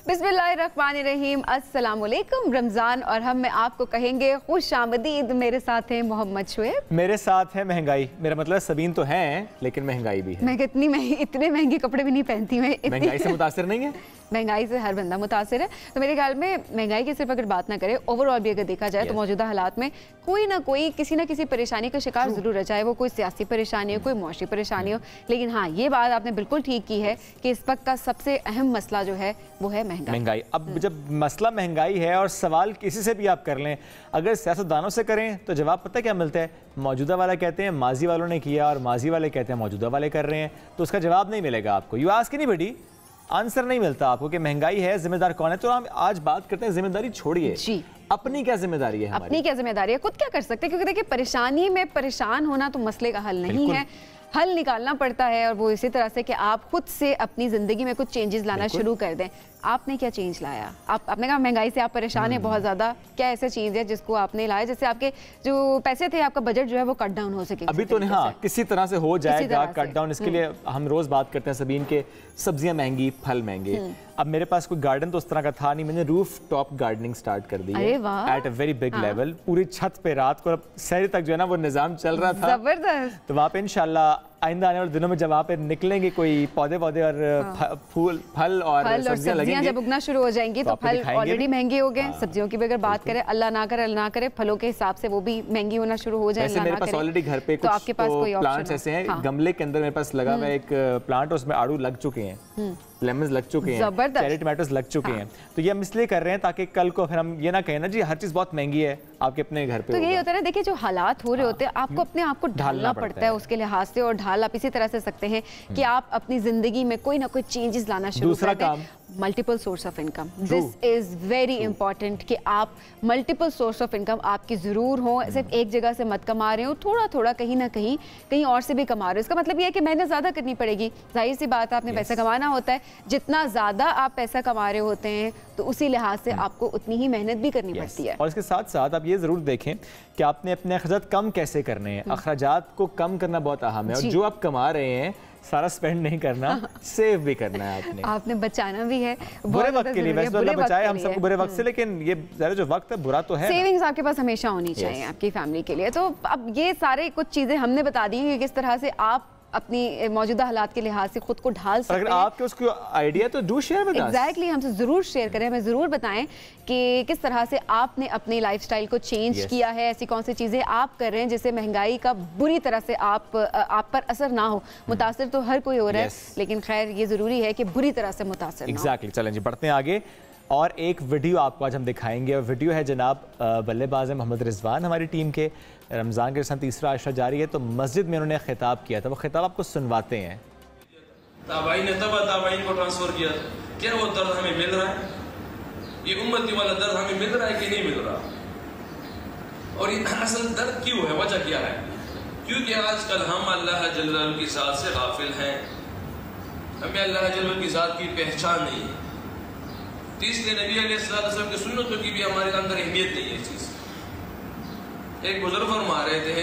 बिस्मिल्लाहिर्रहमानिर्रहीम, अस्सलाम वालेकुम। रमज़ान और हम में आपको कहेंगे खुश आमदीद। मेरे साथ हैं मोहम्मद शुएब, मेरे साथ है महंगाई। मेरा मतलब सबीन तो हैं लेकिन महंगाई भी है। मैं इतने महंगे कपड़े भी नहीं पहनती हूँ। महंगाई से मुतासिर नहीं है? महंगाई से हर बंदा मुतासिर है। तो मेरे ख्याल में महंगाई की सिर्फ अगर बात ना करें, ओवरऑल भी अगर देखा जाए तो मौजूदा हालात में कोई ना कोई किसी ना किसी परेशानी का शिकार जरूर है, चाहे वो कोई सियासी परेशानी हो, कोई मौशी परेशानी हो। लेकिन हाँ, ये बात आपने बिल्कुल ठीक की है कि इस वक्त का सबसे अहम मसला जो है वो है महंगाई। अब जब मसला महंगाई है और सवाल किसी से भी आप कर लें, अगर सियासतदानों से करें तो जवाब पता क्या मिलता है? मौजूदा वाला कहते हैं माजी वालों ने किया और माजी वाले कहते हैं मौजूदा वाले कर रहे हैं, तो उसका जवाब नहीं मिलेगा आपको। यू आस्क नहीं बेटी, आंसर नहीं मिलता आपको कि महंगाई है, जिम्मेदार कौन है। तो हम आज बात करते हैं, जिम्मेदारी छोड़िए जी, अपनी क्या जिम्मेदारी है, अपनी क्या जिम्मेदारी है, खुद क्या कर सकते हैं। क्योंकि देखिए, परेशानी में परेशान होना तो मसले का हल नहीं है, हल निकालना पड़ता है। और वो इसी तरह से कि आप खुद से अपनी जिंदगी में कुछ चेंजेस लाना शुरू कर दें। आपने क्या चेंज लाया? आपने कहा महंगाई से आप परेशान हैं बहुत ज्यादा, क्या ऐसा चीज है जिसको आपने लाया जिससे आपके जो पैसे थे, आपका बजट जो है वो कट डाउन हो सके? अभी तो हाँ, किसी तरह से हो जाएगा कट डाउन। इसके लिए हम रोज बात करते हैं सबीन के, सब्जियां महंगी, फल महंगे। अब मेरे पास कोई गार्डन तो उस तरह का था नहीं, मैंने रूफ टॉप गार्डनिंग स्टार्ट कर दी है at a very big level. पूरी छत पे रात को सहरी तक जो है ना वो निजाम चल रहा था, जबरदस्त। तो वहाँ पे इंशाल्लाह आइंदा आने वाले दिनों में जब वहाँ पे निकलेंगे कोई पौधे और फल और सब्जियां लगेंगी, जब उगना शुरू हो जाएंगी तो फल ऑलरेडी महंगे हो गए। सब्जियों की भी अगर बात करें, अल्लाह ना करे, फलों के हिसाब से वो भी महंगी होना शुरू हो जाएंगे। मेरे पास ऑलरेडी घर पे कुछ आपके पास कोई प्लांट्स ऐसे हैं, गमले के अंदर मेरे पास लगा हुआ एक प्लांट, उसमें आड़ू लग चुके हैं, लेमन्स लग चुके हैं, चेरी टमाटोस लग चुके हैं। तो ये हम इसलिए कर रहे हैं ताकि कल को फिर हम ये ना कहें ना जी हर चीज बहुत महंगी है आपके अपने घर पे। तो यही होता है ना, देखिए जो हालात हो रहे होते हैं आपको अपने आप को ढालना पड़ता है उसके लिहाज से। और ढाल आप इसी तरह से सकते हैं कि आप अपनी जिंदगी में कोई ना कोई चेंजेस लाना शुरू कर दें। Multiple source of income, this is very important कि आप मल्टीपल सोर्स ऑफ इनकम आपकी जरूर हो। सिर्फ एक जगह से मत कमा रहे हो, थोड़ा थोड़ा कहीं ना कहीं और से भी कमा रहे हो। इसका मतलब ये है कि मेहनत ज्यादा करनी पड़ेगी। जाहिर सी बात है, आपने पैसा कमाना होता है, जितना ज्यादा आप पैसा कमा रहे होते हैं तो उसी लिहाज से आपको उतनी ही मेहनत भी करनी पड़ती है। और इसके साथ साथ आप ये जरूर देखें कि आपने अपने अखराजात कम कैसे करने हैं। अखराजात को कम करना बहुत अहम है, और जो आप कमा रहे हैं सारा स्पेंड नहीं करना, सेव भी करना है आपने बचाना भी है बुरे वक्त के लिए। वैसे तो अल्लाह बचाए हम सबको बुरे वक्त से, लेकिन ये ज़रा जो वक्त है बुरा तो है। सेविंग्स आपके पास हमेशा होनी चाहिए आपकी फैमिली के लिए। तो अब ये सारे कुछ चीजें हमने बता दी कि किस तरह से आप अपनी मौजूदा हालात के लिहाज से खुद को ढाल सकते हैं। अगर आपके उसको आइडिया तो do share with us. Exactly, हमसे जरूर शेयर करें, हमें जरूर बताएं कि किस तरह से आपने अपनी लाइफस्टाइल को चेंज किया है। ऐसी कौन सी चीजें आप कर रहे हैं जिससे महंगाई का बुरी तरह से आप पर असर ना हो। मुतासिर तो हर कोई हो रहा है, लेकिन खैर ये जरूरी है कि बुरी तरह से मुतासिर ना हो। एग्जैक्टली, चलें जी बढ़ते हैं आगे। और एक वीडियो आपको आज हम दिखाएंगे, और वीडियो है जनाब बल्लेबाज मोहम्मद रिजवान हमारी टीम के। रमज़ान के साथ तीसरा आशरा जारी है, तो मस्जिद में उन्होंने खिताब किया था, वो खिताब आपको सुनवाते हैं। ताबाइन ने तब ताबाइन को ट्रांसफर किया, क्या वो दर्द हमें मिल रहा है? ये उम्मती वाला दर्द हमें मिल रहा है कि नहीं मिल रहा? और ये असल दर्द क्यों है, वजह क्या है? क्योंकि आजकल हम अल्लाह जल्ल की ज़ात से गाफिल हैं, हमें अल्लाह जल्ल की ज़ात की पहचान नहीं है। इसलिए नबी अलैहिस्सलाम की सुन्नतों की भी हमारे अंदर अहमियत नहीं है। इस चीज़ एक बुजुर्ग फरमा रहे थे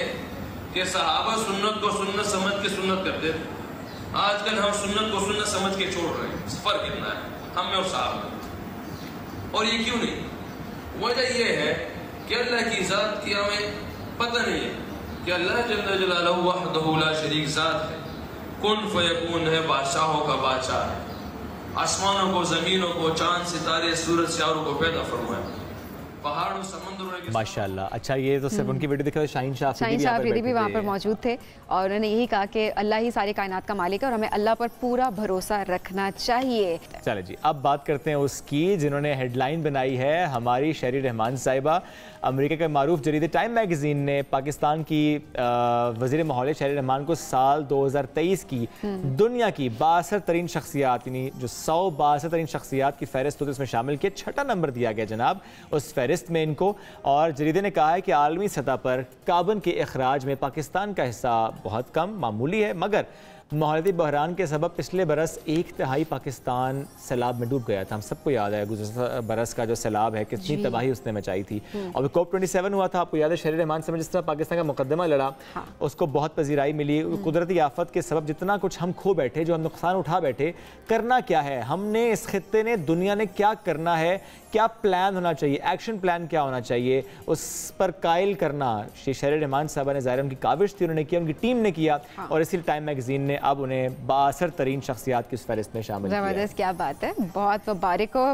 कि सहाबा सुन्नत को सुन्नत समझ के सुन्नत करते थे, आजकल हम सुन्नत को सुन्नत समझ के छोड़ रहे हैं। फर्क इतना है हम में और साहब। और ये क्यों नहीं? वजह यह है कि अल्लाह की ज़ात की हमें पता नहीं है कि अल्लाह जल्ल जलालहू वहदहू ला शरीक ज़ात है, कुन फयकून है, बादशाहों का बादशाह है। आसमानों को, जमीनों को, चांद सितारे, सूरज सितारों को पैदा फरमाया, पहाड़ों समुद्रों। माशाल्लाह। अच्छा, ये तो सिर्फ उनकी वीडियो दिखा, शाहीन शाह अफरीदी भी वहाँ पर मौजूद थे, और उन्होंने यही कहा कि अल्लाह ही सारी कायनात का मालिक है और हमें अल्लाह पर पूरा भरोसा रखना चाहिए। चले जी, अब बात करते हैं उसकी जिन्होंने हेडलाइन बनाई है, हमारी शहरी रहमान साहिबा। अमेरिका के मारूफ जरीदे टाइम मैगजीन ने पाकिस्तान की वज़ीर माहौल शहरी रहमान को साल 2023 की दुनिया की 62 तरीन शख्सियात, यानी जो 162 तरीन शख्सियात की फहरिस्त होती है उसमें शामिल किया। 6ठा नंबर दिया गया जनाब उस फहरिस्त में इनको। और जरीदे ने कहा है कि आलमी सतह पर कार्बन के अखराज में पाकिस्तान का हिस्सा बहुत कम, मामूली है, मगर माहौलियाती बहरान के सबब पिछले बरस 1/3 पाकिस्तान सैलाब में डूब गया था। हम सबको याद है गुज़श्ता बरस का जो सैलाब है कितनी तबाही उसने मचाई थी। और COP27 हुआ था, आपको याद है शहरी रहमान से जिस तरह पाकिस्तान का मुकदमा लड़ा, उसको बहुत पजीराई मिली। कुदरती आफत के सबब जितना कुछ हम खो बैठे, जो हम नुकसान उठा बैठे, करना क्या है हमने, इस खित्ते ने, दुनिया ने क्या करना है, क्या प्लान होना चाहिए, एक्शन प्लान क्या होना चाहिए, उस पर कायल करना शहरी रहमान साहबा ने, ज़ाहिर उनकी काविश थी, उन्होंने किया, उनकी टीम ने किया। और इसी टाइम मैगजीन ने अब उन्हें बाअसर तरीन शख्सियात की फहरिस्त में शामिल किया। ज़बरदस्त, क्या बात है, बहुत मुबारक हो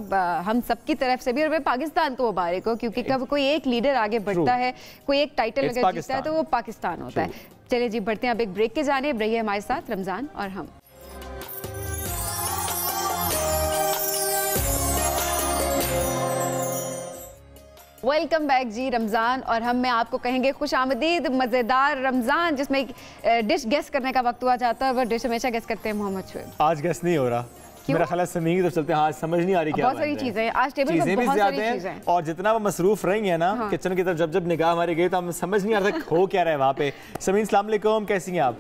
हम सबकी तरफ से भी, और पाकिस्तान को मुबारक हो, क्योंकि कब कोई एक लीडर आगे बढ़ता है, कोई एक टाइटल अगर जीतता है तो वो पाकिस्तान होता है। चलिए जी, बढ़ते हैं अब एक ब्रेक के जानिब। रहिए हमारे साथ, रमज़ान और हम। वेलकम बैक जी, रमज़ान और हम में आपको कहेंगे खुश आमदीद। मज़ेदार रमज़ान जिसमें डिश गेस करने का वक्त हुआ जाता है, वो डिश हमेशा गेस करते हैं मोहम्मद शुएब। आज गेस नहीं हो रहा, मेरा ख्याल है समीर तो चलते हैं, आज समझ नहीं आ रही क्या बहुत सारी चीजें हैं आज टेबल पे, बहुत सारी चीजें हैं। और जितना वो मसरूफ रही है ना किचन की तरफ, जब निगाह हमारे गई तो हम समझ नहीं आ रहा हो क्या रहा है वहाँ पे। समीर अस्सलाम वालेकुम, कैसी हैं आप?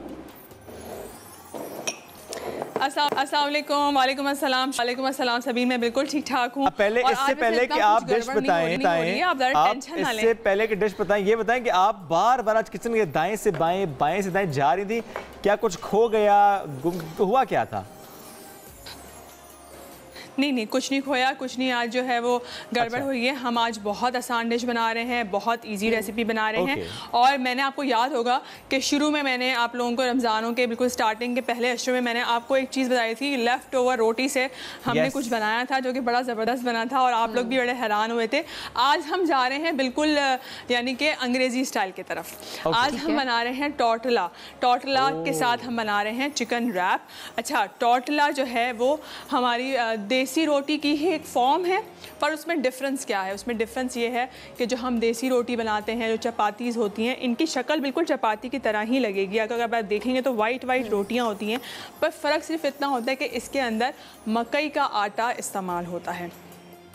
अस्सलाम वालेकुम। वालेकुम अस्सलाम। वालेकुम अस्सलाम। सभी मैं बिल्कुल ठीक ठाक हूँ। पहले इससे पहले कि आप डिश बताएं, इससे पहले कि डिश बताएं, ये बताएं कि आप बार बार आज किचन के दाएं से बाएं, बाएं से दाएं जा रही थी, क्या कुछ खो गया, हुआ क्या था? नहीं, कुछ नहीं खोया, कुछ नहीं, आज जो है वो गड़बड़ हुई है। हम आज बहुत आसान डिश बना रहे हैं, बहुत इजी रेसिपी बना रहे हैं। और मैंने, आपको याद होगा कि शुरू में मैंने आप लोगों को रमज़ानों के बिल्कुल स्टार्टिंग के पहले अशरे में मैंने आपको एक चीज़ बताई थी, लेफ़्ट ओवर रोटी से हमने कुछ बनाया था जो कि बड़ा ज़बरदस्त बना था और आप लोग भी बड़े हैरान हुए थे। आज हम जा रहे हैं बिल्कुल यानी कि अंग्रेज़ी स्टाइल की तरफ। आज हम बना रहे हैं टोटला। टोटला के साथ हम बना रहे हैं चिकन रैप। अच्छा, टोटला जो है वो हमारी देसी रोटी की ही एक फॉर्म है, पर उसमें डिफरेंस क्या है? उसमें डिफरेंस ये है कि जो हम देसी रोटी बनाते हैं, जो चपातीज़ होती हैं, इनकी शक्ल बिल्कुल चपाती की तरह ही लगेगी। अगर आप देखेंगे तो वाइट रोटियां होती हैं, पर फ़र्क सिर्फ इतना होता है कि इसके अंदर मकई का आटा इस्तेमाल होता है।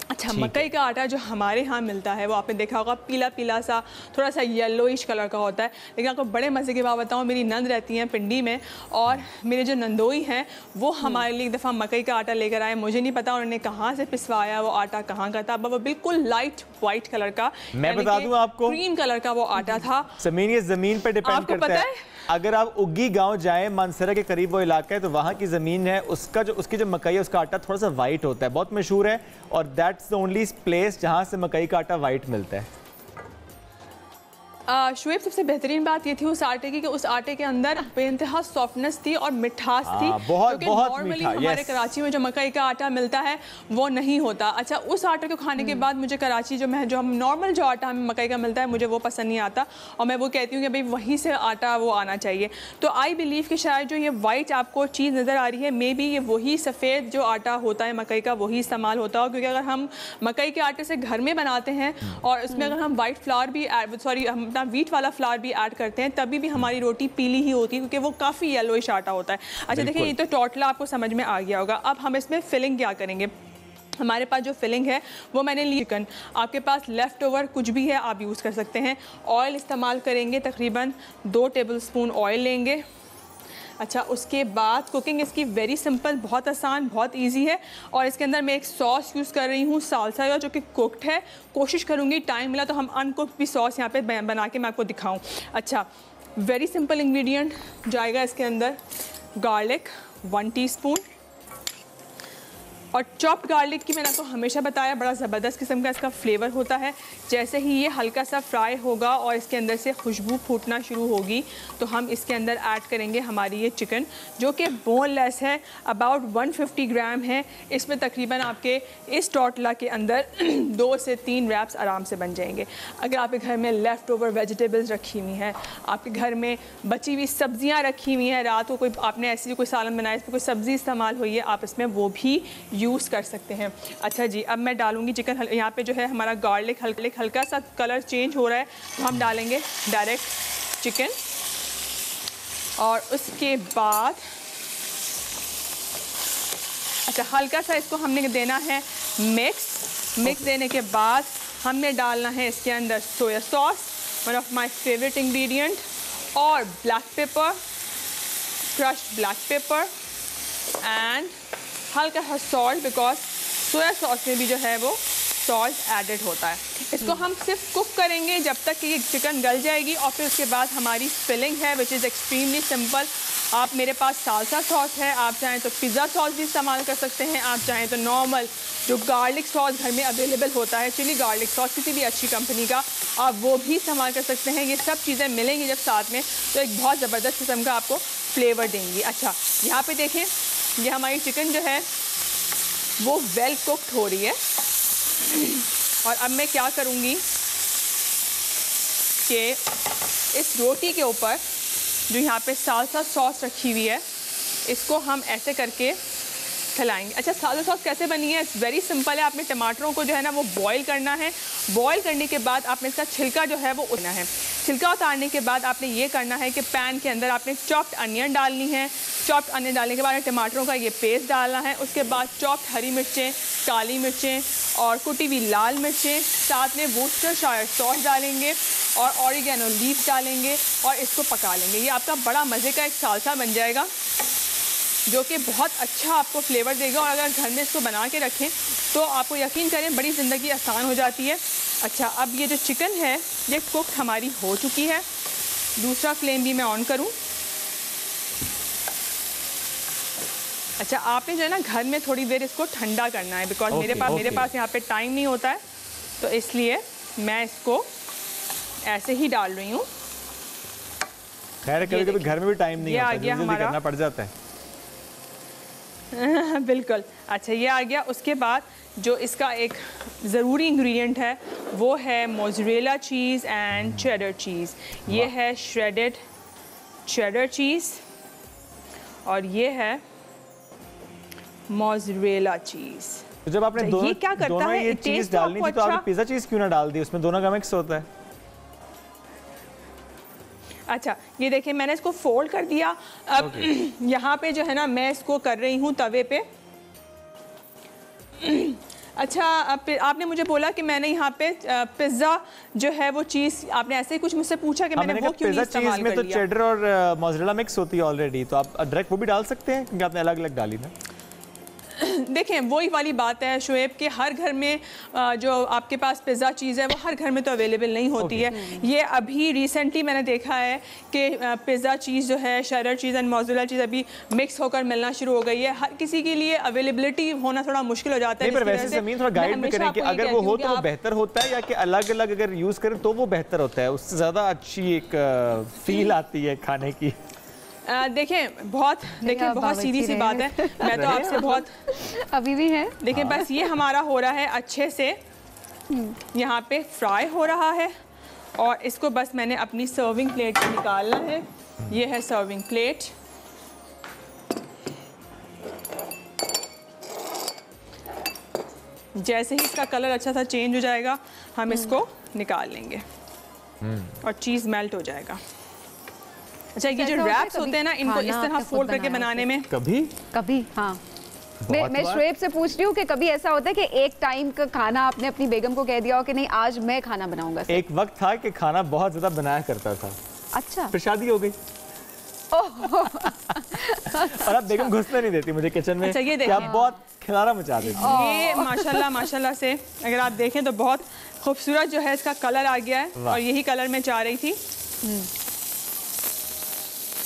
अच्छा, मकई का आटा जो हमारे यहाँ मिलता है वो आपने देखा होगा पीला पीला सा, थोड़ा सा येलोइश कलर का होता है। लेकिन आपको बड़े मज़े की बात बताऊँ, मेरी नंद रहती हैं पिंडी में और मेरे जो नंदोई हैं वो हमारे लिए एक दफ़ा मकई का आटा लेकर आए। मुझे नहीं पता उन्होंने कहाँ से पिसवाया, वो आटा कहाँ का था, वो बिल्कुल लाइट वाइट कलर का, मैं बता दूँ आपको, क्रीम कलर का वो आटा था। ज़मीन पर डिपेंड करता है। अगर आप उग्गी गांव जाएं, मानसरा के करीब वो इलाका है, तो वहाँ की ज़मीन है, उसकी जो मकई है उसका आटा थोड़ा सा वाइट होता है, बहुत मशहूर है, और दैट्स द ओनली प्लेस जहाँ से मकई का आटा वाइट मिलता है। शुएब, सबसे बेहतरीन बात ये थी उस आटे की कि उस आटे के अंदर बेइंतहा सॉफ्टनेस थी और मिठास थी, बहुत नॉर्मली हमारे कराची में जो मकई का आटा मिलता है वो नहीं होता। अच्छा, उस आटे को खाने के बाद मुझे कराची जो हम नॉर्मल जो आटा हमें मकई का मिलता है, मुझे वो पसंद नहीं आता और मैं वो कहती हूँ कि भाई वहीं से आटा वो आना चाहिए। तो आई बिलीव कि शायद जो ये वाइट आपको चीज़ नज़र आ रही है, मे बी ये वही सफ़ेद जो आटा होता है मकई का वही इस्तेमाल होता हो, क्योंकि अगर हम मकई के आटे से घर में बनाते हैं और उसमें अगर हम वाइट फ्लावर भी हम वीट वाला फ्लावर भी ऐड करते हैं, तभी भी हमारी रोटी पीली ही होती है, क्योंकि वो काफ़ी येलोइश आटा होता है। अच्छा, देखिए ये तो टोटला आपको समझ में आ गया होगा। अब हम इसमें फिलिंग क्या करेंगे? हमारे पास जो फिलिंग है वो मैंने ली चिकन, आपके पास लेफ़्ट ओवर कुछ भी है आप यूज़ कर सकते हैं। ऑयल इस्तेमाल करेंगे, तकरीबन 2 टेबलस्पून ऑयल लेंगे। अच्छा, उसके बाद कुकिंग इसकी वेरी सिंपल, बहुत आसान, बहुत इजी है। और इसके अंदर मैं एक सॉस यूज़ कर रही हूँ साल्सा का, जो कि कुक्ड है। कोशिश करूँगी टाइम मिला तो हम अनकुक्ड भी सॉस यहाँ पे बना के मैं आपको दिखाऊँ। अच्छा, वेरी सिंपल इंग्रेडिएंट जाएगा इसके अंदर, गार्लिक 1 टीस्पून, और चॉप्ड गार्लिक की मैंने आपको हमेशा बताया बड़ा ज़बरदस्त किस्म का इसका फ्लेवर होता है। जैसे ही ये हल्का सा फ्राई होगा और इसके अंदर से खुशबू फूटना शुरू होगी तो हम इसके अंदर ऐड करेंगे हमारी ये चिकन, जो कि बोनलेस है, अबाउट 150 ग्राम है। इसमें तकरीबन आपके इस टोटला के अंदर 2 से 3 रैप्स आराम से बन जाएंगे। अगर आपके घर में लेफ़्ट ओवर वेजिटेबल्स रखी हुई हैं, आपके घर में बची हुई सब्जियाँ रखी हुई हैं, रात को कोई आपने ऐसी कोई सालन बनाया, इसमें कोई सब्ज़ी इस्तेमाल हुई है, आप इसमें वो भी यूज़ कर सकते हैं। अच्छा जी, अब मैं डालूंगी चिकन। यहाँ पे जो है हमारा गार्लिक हल्का सा कलर चेंज हो रहा है, तो हम डालेंगे डायरेक्ट चिकन। और उसके बाद अच्छा, हल्का सा इसको हमने देना है मिक्स देने के बाद हमने डालना है इसके अंदर soya sauce, one of my favourite ingredient, और black pepper crushed black pepper and हल्का सा सॉल्ट, बिकॉज सोया सॉस में भी जो है वो सॉल्ट एडेड होता है। इसको हम सिर्फ कुक करेंगे जब तक कि ये चिकन गल जाएगी, और फिर उसके बाद हमारी फिलिंग है विच इज़ एक्सट्रीमली सिंपल। आप मेरे पास साल्सा सॉस है, आप चाहें तो पिज़्ज़ा सॉस भी इस्तेमाल कर सकते हैं, आप चाहें तो नॉर्मल जो गार्लिक सॉस घर में अवेलेबल होता है, चिली गार्लिक सॉस किसी भी अच्छी कंपनी का, आप वो भी इस्तेमाल कर सकते हैं। ये सब चीज़ें मिलेंगी जब साथ में तो एक बहुत ज़बरदस्त किस्म का आपको फ्लेवर देंगी। अच्छा, यहाँ पे देखें, ये हमारी चिकन जो है वो वेल कुक्ड हो रही है। और अब मैं क्या करूँगी कि इस रोटी के ऊपर जो यहाँ पे साल्सा सॉस रखी हुई है, इसको हम ऐसे करके फैलाएंगे। अच्छा, साल्सा सॉस कैसे बनी है? इट्स वेरी सिंपल है। आपने टमाटरों को जो है ना वो बॉईल करना है। बॉईल करने के बाद आपने इसका छिलका जो है वो उतारना है। छिलका उतारने के बाद आपने ये करना है कि पैन के अंदर आपने चॉप्ड अनियन डालनी है। चॉप्ड अनियन डालने के बाद टमाटरों का ये पेस्ट डालना है। उसके बाद चॉप्ड हरी मिर्चें, काली मिर्चें और कुटी हुई लाल मिर्चें, साथ में वोस्टरशायर सॉस डालेंगे और ऑरिगेनो लीफ डालेंगे और इसको पका लेंगे। ये आपका बड़ा मज़े का एक साल्सा बन जाएगा जो कि बहुत अच्छा आपको फ्लेवर देगा। और अगर घर में इसको बना के रखें तो आपको यकीन करें बड़ी ज़िंदगी आसान हो जाती है। अच्छा, अब ये जो चिकन है ये कुक हमारी हो चुकी है। दूसरा फ्लेम भी मैं ऑन करूं। अच्छा, आपने जो है ना घर में थोड़ी देर इसको ठंडा करना है, बिकॉज मेरे पास यहाँ पे टाइम नहीं होता है, तो इसलिए मैं इसको ऐसे ही डाल रही हूँ। खैर, कभी-कभी घर में भी टाइम नहीं होता, जल्दी करना पड़ जाता है। बिल्कुल। अच्छा, ये आ गया। उसके बाद जो इसका एक ज़रूरी इंग्रेडिएंट है वो है मोज़रेला चीज़ एंड चेडर चीज़। ये है श्रेडेड चेडर चीज़ और ये है मोज़रेला चीज़। तो जब आपने ये क्या करता है, ये चीज़ डालनी थी तो आपने पिज़्ज़ा चीज़ क्यों ना डाल दी? उसमें दोनों का मिक्स होता है। अच्छा, ये देखिए मैंने इसको फोल्ड कर दिया। अब यहाँ पे जो है ना मैं इसको कर रही हूँ तवे पे। अच्छा, अब आपने मुझे बोला कि मैंने यहाँ पे पिज़्ज़ा जो है वो चीज़, आपने ऐसे ही कुछ मुझसे पूछा कि मैंने वो क्यों नहीं इस्तेमाल कर लिया। में तो चेडर और मोज़रेला मिक्स होती है ऑलरेडी, तो आप अदरक वो भी डाल सकते हैं क्योंकि आपने अलग अलग डाली ना। देखें, वही वाली बात है शुएब कि हर घर में जो आपके पास पिज़्ज़ा चीज़ है वो हर घर में तो अवेलेबल नहीं होती है। ये अभी रिसेंटली मैंने देखा है कि पिज़्ज़ा चीज़ जो है, cheddar cheese and mozzarella cheese अभी मिक्स होकर मिलना शुरू हो गई है। हर किसी के लिए अवेलेबिलिटी होना थोड़ा मुश्किल हो जाता है। पर वैसे ज़मीन थोड़ा गाइड भी करें कि अगर वो हो तो वो बेहतर होता है या कि अलग अलग अगर यूज़ करें तो वो बेहतर होता है, उससे ज़्यादा अच्छी एक फील आती है खाने की। देखें बहुत सीधी सी बात है। मैं तो आपसे बहुत अभी भी है। देखिए बस ये हमारा हो रहा है अच्छे से, यहाँ पे फ्राई हो रहा है और इसको बस मैंने अपनी सर्विंग प्लेट में निकालना है। ये है सर्विंग प्लेट। जैसे ही इसका कलर अच्छा सा चेंज हो जाएगा हम इसको निकाल लेंगे और चीज़ मेल्ट हो जाएगा। अच्छा, ये जो रैप्स होते हैं ना, इनको इस तरह फोल्ड करके बनाने में कभी हाँ, मैं शुएब से पूछ रही हूँ कि कभी ऐसा होता है कि एक टाइम का खाना आपने अपनी बेगम को कह दिया हो कि नहीं आज मैं खाना बनाऊंगा? एक वक्त था कि खाना बहुत ज्यादा बनाया करता था। अच्छा, फिर शादी हो गई और अब बेगम घुसने नहीं देती मुझे किचन में। अच्छा, ये देखिए आप बहुत खिलारा मचा देती। ये माशाल्लाह से अगर आप देखें तो बहुत खूबसूरत जो है इसका कलर आ गया है और यही कलर मैं चाह रही थी।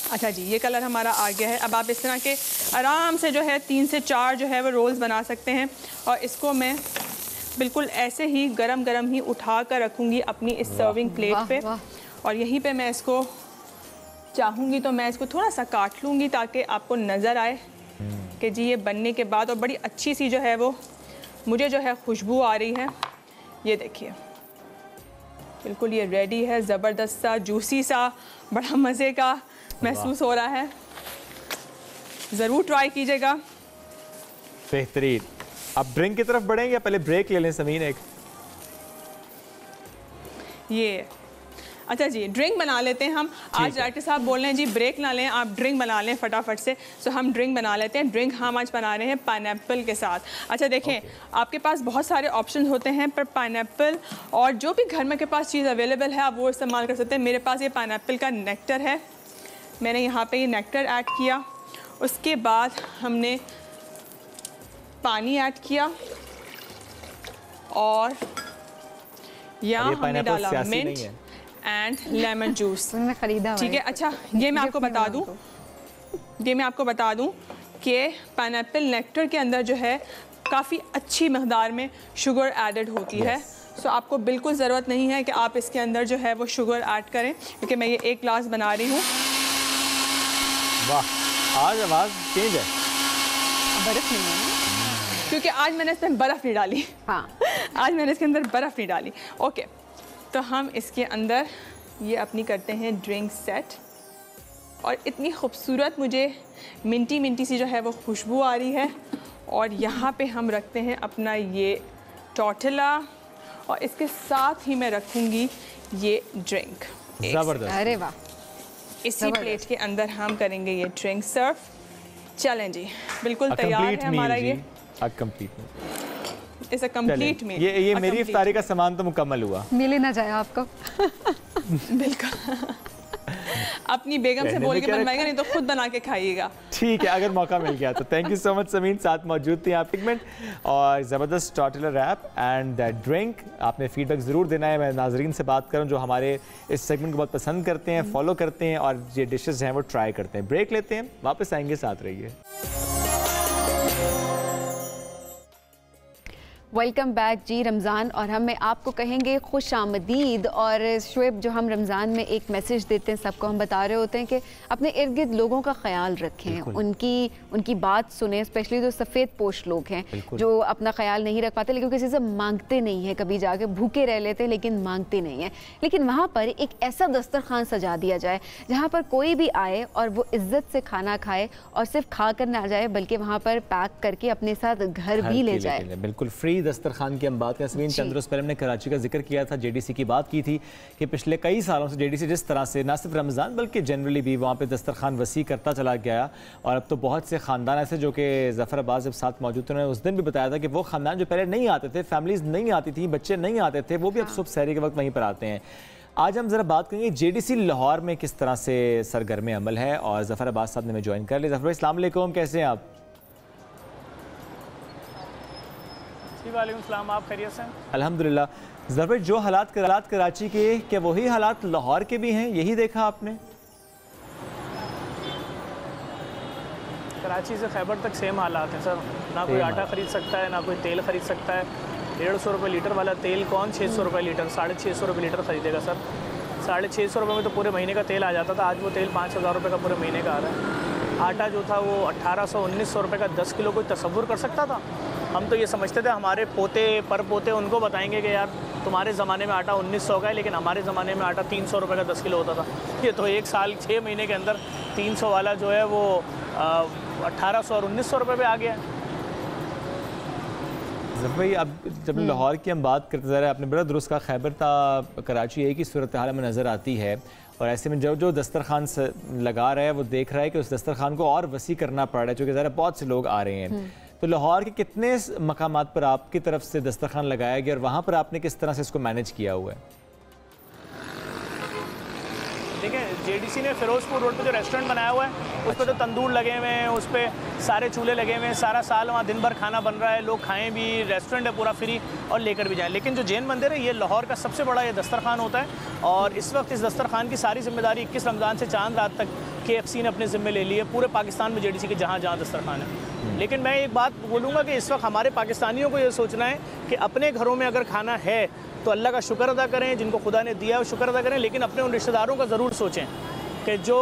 अच्छा जी, ये कलर हमारा आ गया है। अब आप इस तरह के आराम से जो है 3 से 4 जो है वो रोल्स बना सकते हैं और इसको मैं बिल्कुल ऐसे ही गरम गरम ही उठा कर रखूँगी अपनी इस सर्विंग प्लेट पे और यहीं पे मैं इसको चाहूँगी तो मैं इसको थोड़ा सा काट लूँगी ताकि आपको नज़र आए कि जी ये बनने के बाद, और बड़ी अच्छी सी जो है वो मुझे जो है खुशबू आ रही है। ये देखिए बिल्कुल ये रेडी है, ज़बरदस्त सा जूसी सा बड़ा मज़े का महसूस हो रहा है। ज़रूर ट्राई कीजिएगा। बेहतरीन। अब ड्रिंक की तरफ बढ़ेंगे या पहले ब्रेक ले लें समीन एक? ये अच्छा जी, ड्रिंक बना लेते हैं हम। आज डायरेक्टर साहब बोल रहे हैं जी ब्रेक ना लें, आप ड्रिंक बना लें फटाफट से। सो हम ड्रिंक बना लेते हैं। ड्रिंक हम आज बना रहे हैं पाइनएप्पल के साथ। अच्छा देखें, आपके पास बहुत सारे ऑप्शन होते हैं पर पाइनएप्पल और जो भी घर में के पास चीज़ अवेलेबल है आप वो इस्तेमाल कर सकते हैं। मेरे पास ये पाइनएप्पल का नेक्टर है मैंने यहाँ पे ये नेक्टर ऐड किया, उसके बाद हमने पानी ऐड किया और यहाँ हमने डाला मिंट एंड लेमन जूस। ठीक है, अच्छा ये मैं आपको बता दूँ कि पाइनएप्पल नेक्टर के अंदर जो है काफ़ी अच्छी मकदार में शुगर एडेड होती है। सो आपको बिल्कुल ज़रूरत नहीं है कि आप इसके अंदर जो है वो शुगर ऐड करें, क्योंकि मैं ये 1 ग्लास बना रही हूँ। वाह, आज आवाज़ चेंज है। बर्फ़ नहीं है क्योंकि आज मैंने इसमें बर्फ़ नहीं डाली। हाँ, आज मैंने इसके अंदर बर्फ़ नहीं डाली। ओके, तो हम इसके अंदर ये अपनी करते हैं ड्रिंक सेट, और इतनी खूबसूरत मुझे मिंटी मिंटी सी जो है वो खुशबू आ रही है। और यहाँ पे हम रखते हैं अपना ये टोर्टिला, और इसके साथ ही मैं रखूँगी ये ड्रिंक। ज़बरदस्त। अरे वाह, इसी प्लेट के अंदर हम करेंगे ये ड्रिंक सर्व। चलें जी, बिल्कुल तैयार है हमारा ये कंप्लीट। इस कंप्लीट में ये मेरी इफ्तारी का सामान तो मुकम्मल हुआ। मिल ही ना जाए आपको। बिल्कुल। अपनी बेगम से बोल के बनवाएगा, नहीं तो खुद बना के खाइएगा। ठीक है, अगर मौका मिल गया तो। Thank you so much Sameen, साथ मौजूद थी आप पिगमेंट और ज़बरदस्त tortilla wrap and that drink. आपने फीडबैक ज़रूर देना है। मैं नाजरीन से बात करूं जो हमारे इस सेगमेंट को बहुत पसंद करते हैं, फॉलो करते हैं और ये डिशेस हैं वो ट्राई करते हैं। ब्रेक लेते हैं, वापस आएंगे, साथ रहिए। वेलकम बैक जी। रमज़ान और हम में आपको कहेंगे खुश आमदीद। और शुएब, जो हम रमज़ान में एक मैसेज देते हैं सबको, हम बता रहे होते हैं कि अपने इर्द गिर्द लोगों का ख्याल रखें, उनकी बात सुने, स्पेशली जो सफ़ेद पोश लोग हैं जो अपना ख्याल नहीं रख पाते, लेकिन किसी से मांगते नहीं हैं, कभी जाके भूखे रह लेते हैं लेकिन मांगते नहीं हैं। लेकिन वहाँ पर एक ऐसा दस्तरखान सजा दिया जाए जहाँ पर कोई भी आए और वो इज़्ज़त से खाना खाए, और सिर्फ खा कर ना जाए बल्कि वहाँ पर पैक करके अपने साथ घर भी ले जाए। बिल्कुल फ्री दस्तरखान की हम बात करें। समीन, चंद रोज़ पहले हमने कराची का जिक्र किया था, जेडीसी की बात की थी कि पिछले कई सालों से जेडीसी जिस तरह से ना सिर्फ रमज़ान बल्कि जनरली भी वहाँ पे दस्तरखान वसी करता चला गया। और अब तो बहुत से ख़ानदान ऐसे जो कि ज़फ़र अब्बास जब साथ मौजूद थे, उन्होंने उस दिन भी बताया था कि वो ख़ानदान जो पहले नहीं आते थे, फैमिलीज़ नहीं आती थी, बच्चे नहीं आते थे, वो भी अब सुबह सहरी के वक्त वहीं पर आते हैं। आज हम ज़रा बात करेंगे जेडीसी लाहौर में किस तरह से सरगर्म अमल है, और ज़फ़र अब्बास साहब ने हमें ज्वाइन कर लिया। ज़फ़र भाई, अस्सलाम वालेकुम, कैसे हैं आप? वालेकुम सलाम, आप खैरियत से? अल्हम्दुलिल्लाह। ज़फ़र, जो हालात कराची के, क्या वही हालात लाहौर के भी हैं? यही देखा आपने? कराची से खैबर तक सेम हालात हैं सर। ना कोई आटा ख़रीद सकता है, ना कोई तेल ख़रीद सकता है। 150 रुपये लीटर वाला तेल कौन 600 रुपये लीटर, 650 रुपये लीटर ख़रीदेगा सर? 650 रुपये में तो पूरे महीने का तेल आ जाता था। आज वो तेल 5000 रुपये का पूरे महीने का आ रहा है। आटा जो था वो 1800-1900 रुपये का 10 किलो कोई तसव्वुर कर सकता था? हम तो ये समझते थे हमारे पोते पर पोते उनको बताएंगे कि यार तुम्हारे ज़माने में आटा 1900 का है, लेकिन हमारे ज़माने में आटा 300 रुपये का 10 किलो होता था। ये तो 1 साल 6 महीने के अंदर 300 वाला जो है वो 1800 और 1900 रुपये पे आ गया है। भाई, अब जब लाहौर की हम बात करते जा रहे हैं, आपने बड़ा दुरुस्त का, खैबर था कराची एक ही सूरत हाल में नज़र आती है। और ऐसे में जो दस्तरखान लगा रहा है वो देख रहा है कि उस दस्तरखान को और वसी करना पड़ रहा है, चूँकि ज़रा बहुत से लोग आ रहे हैं। तो लाहौर के कितने मकामात पर आपकी तरफ से दस्तरखान लगाया गया और वहाँ पर आपने किस तरह से इसको मैनेज किया हुआ है? देखिए, जेडीसी ने फिरोजपुर रोड पे जो रेस्टोरेंट बनाया हुआ है उस पर तो तंदूर लगे हुए हैं, उस पर सारे चूल्हे लगे हुए हैं, सारा साल वहाँ दिन भर खाना बन रहा है, लोग खाएं भी, रेस्टोरेंट है पूरा फ्री और लेकर भी जाएं। लेकिन जो जैन मंदिर है ये लाहौर का सबसे बड़ा ये दस्तरखान होता है, और इस वक्त इस दस्तरखान की सारी जिम्मेदारी 21 रमज़ान से चांद रात तक KFC ने अपने ज़िम्मे ले ली है, पूरे पाकिस्तान में जेडीसी के जहाँ जहाँ दस्तरखान है। लेकिन मैं एक बात बोलूँगा कि इस वक्त हमारे पाकिस्तानियों को ये सोचना है कि अपने घरों में अगर खाना है तो अल्लाह का शुक्र अदा करें, जिनको खुदा ने दिया है वो शुक्र अदा करें, लेकिन अपने उन रिश्तेदारों का ज़रूर सोचें कि जो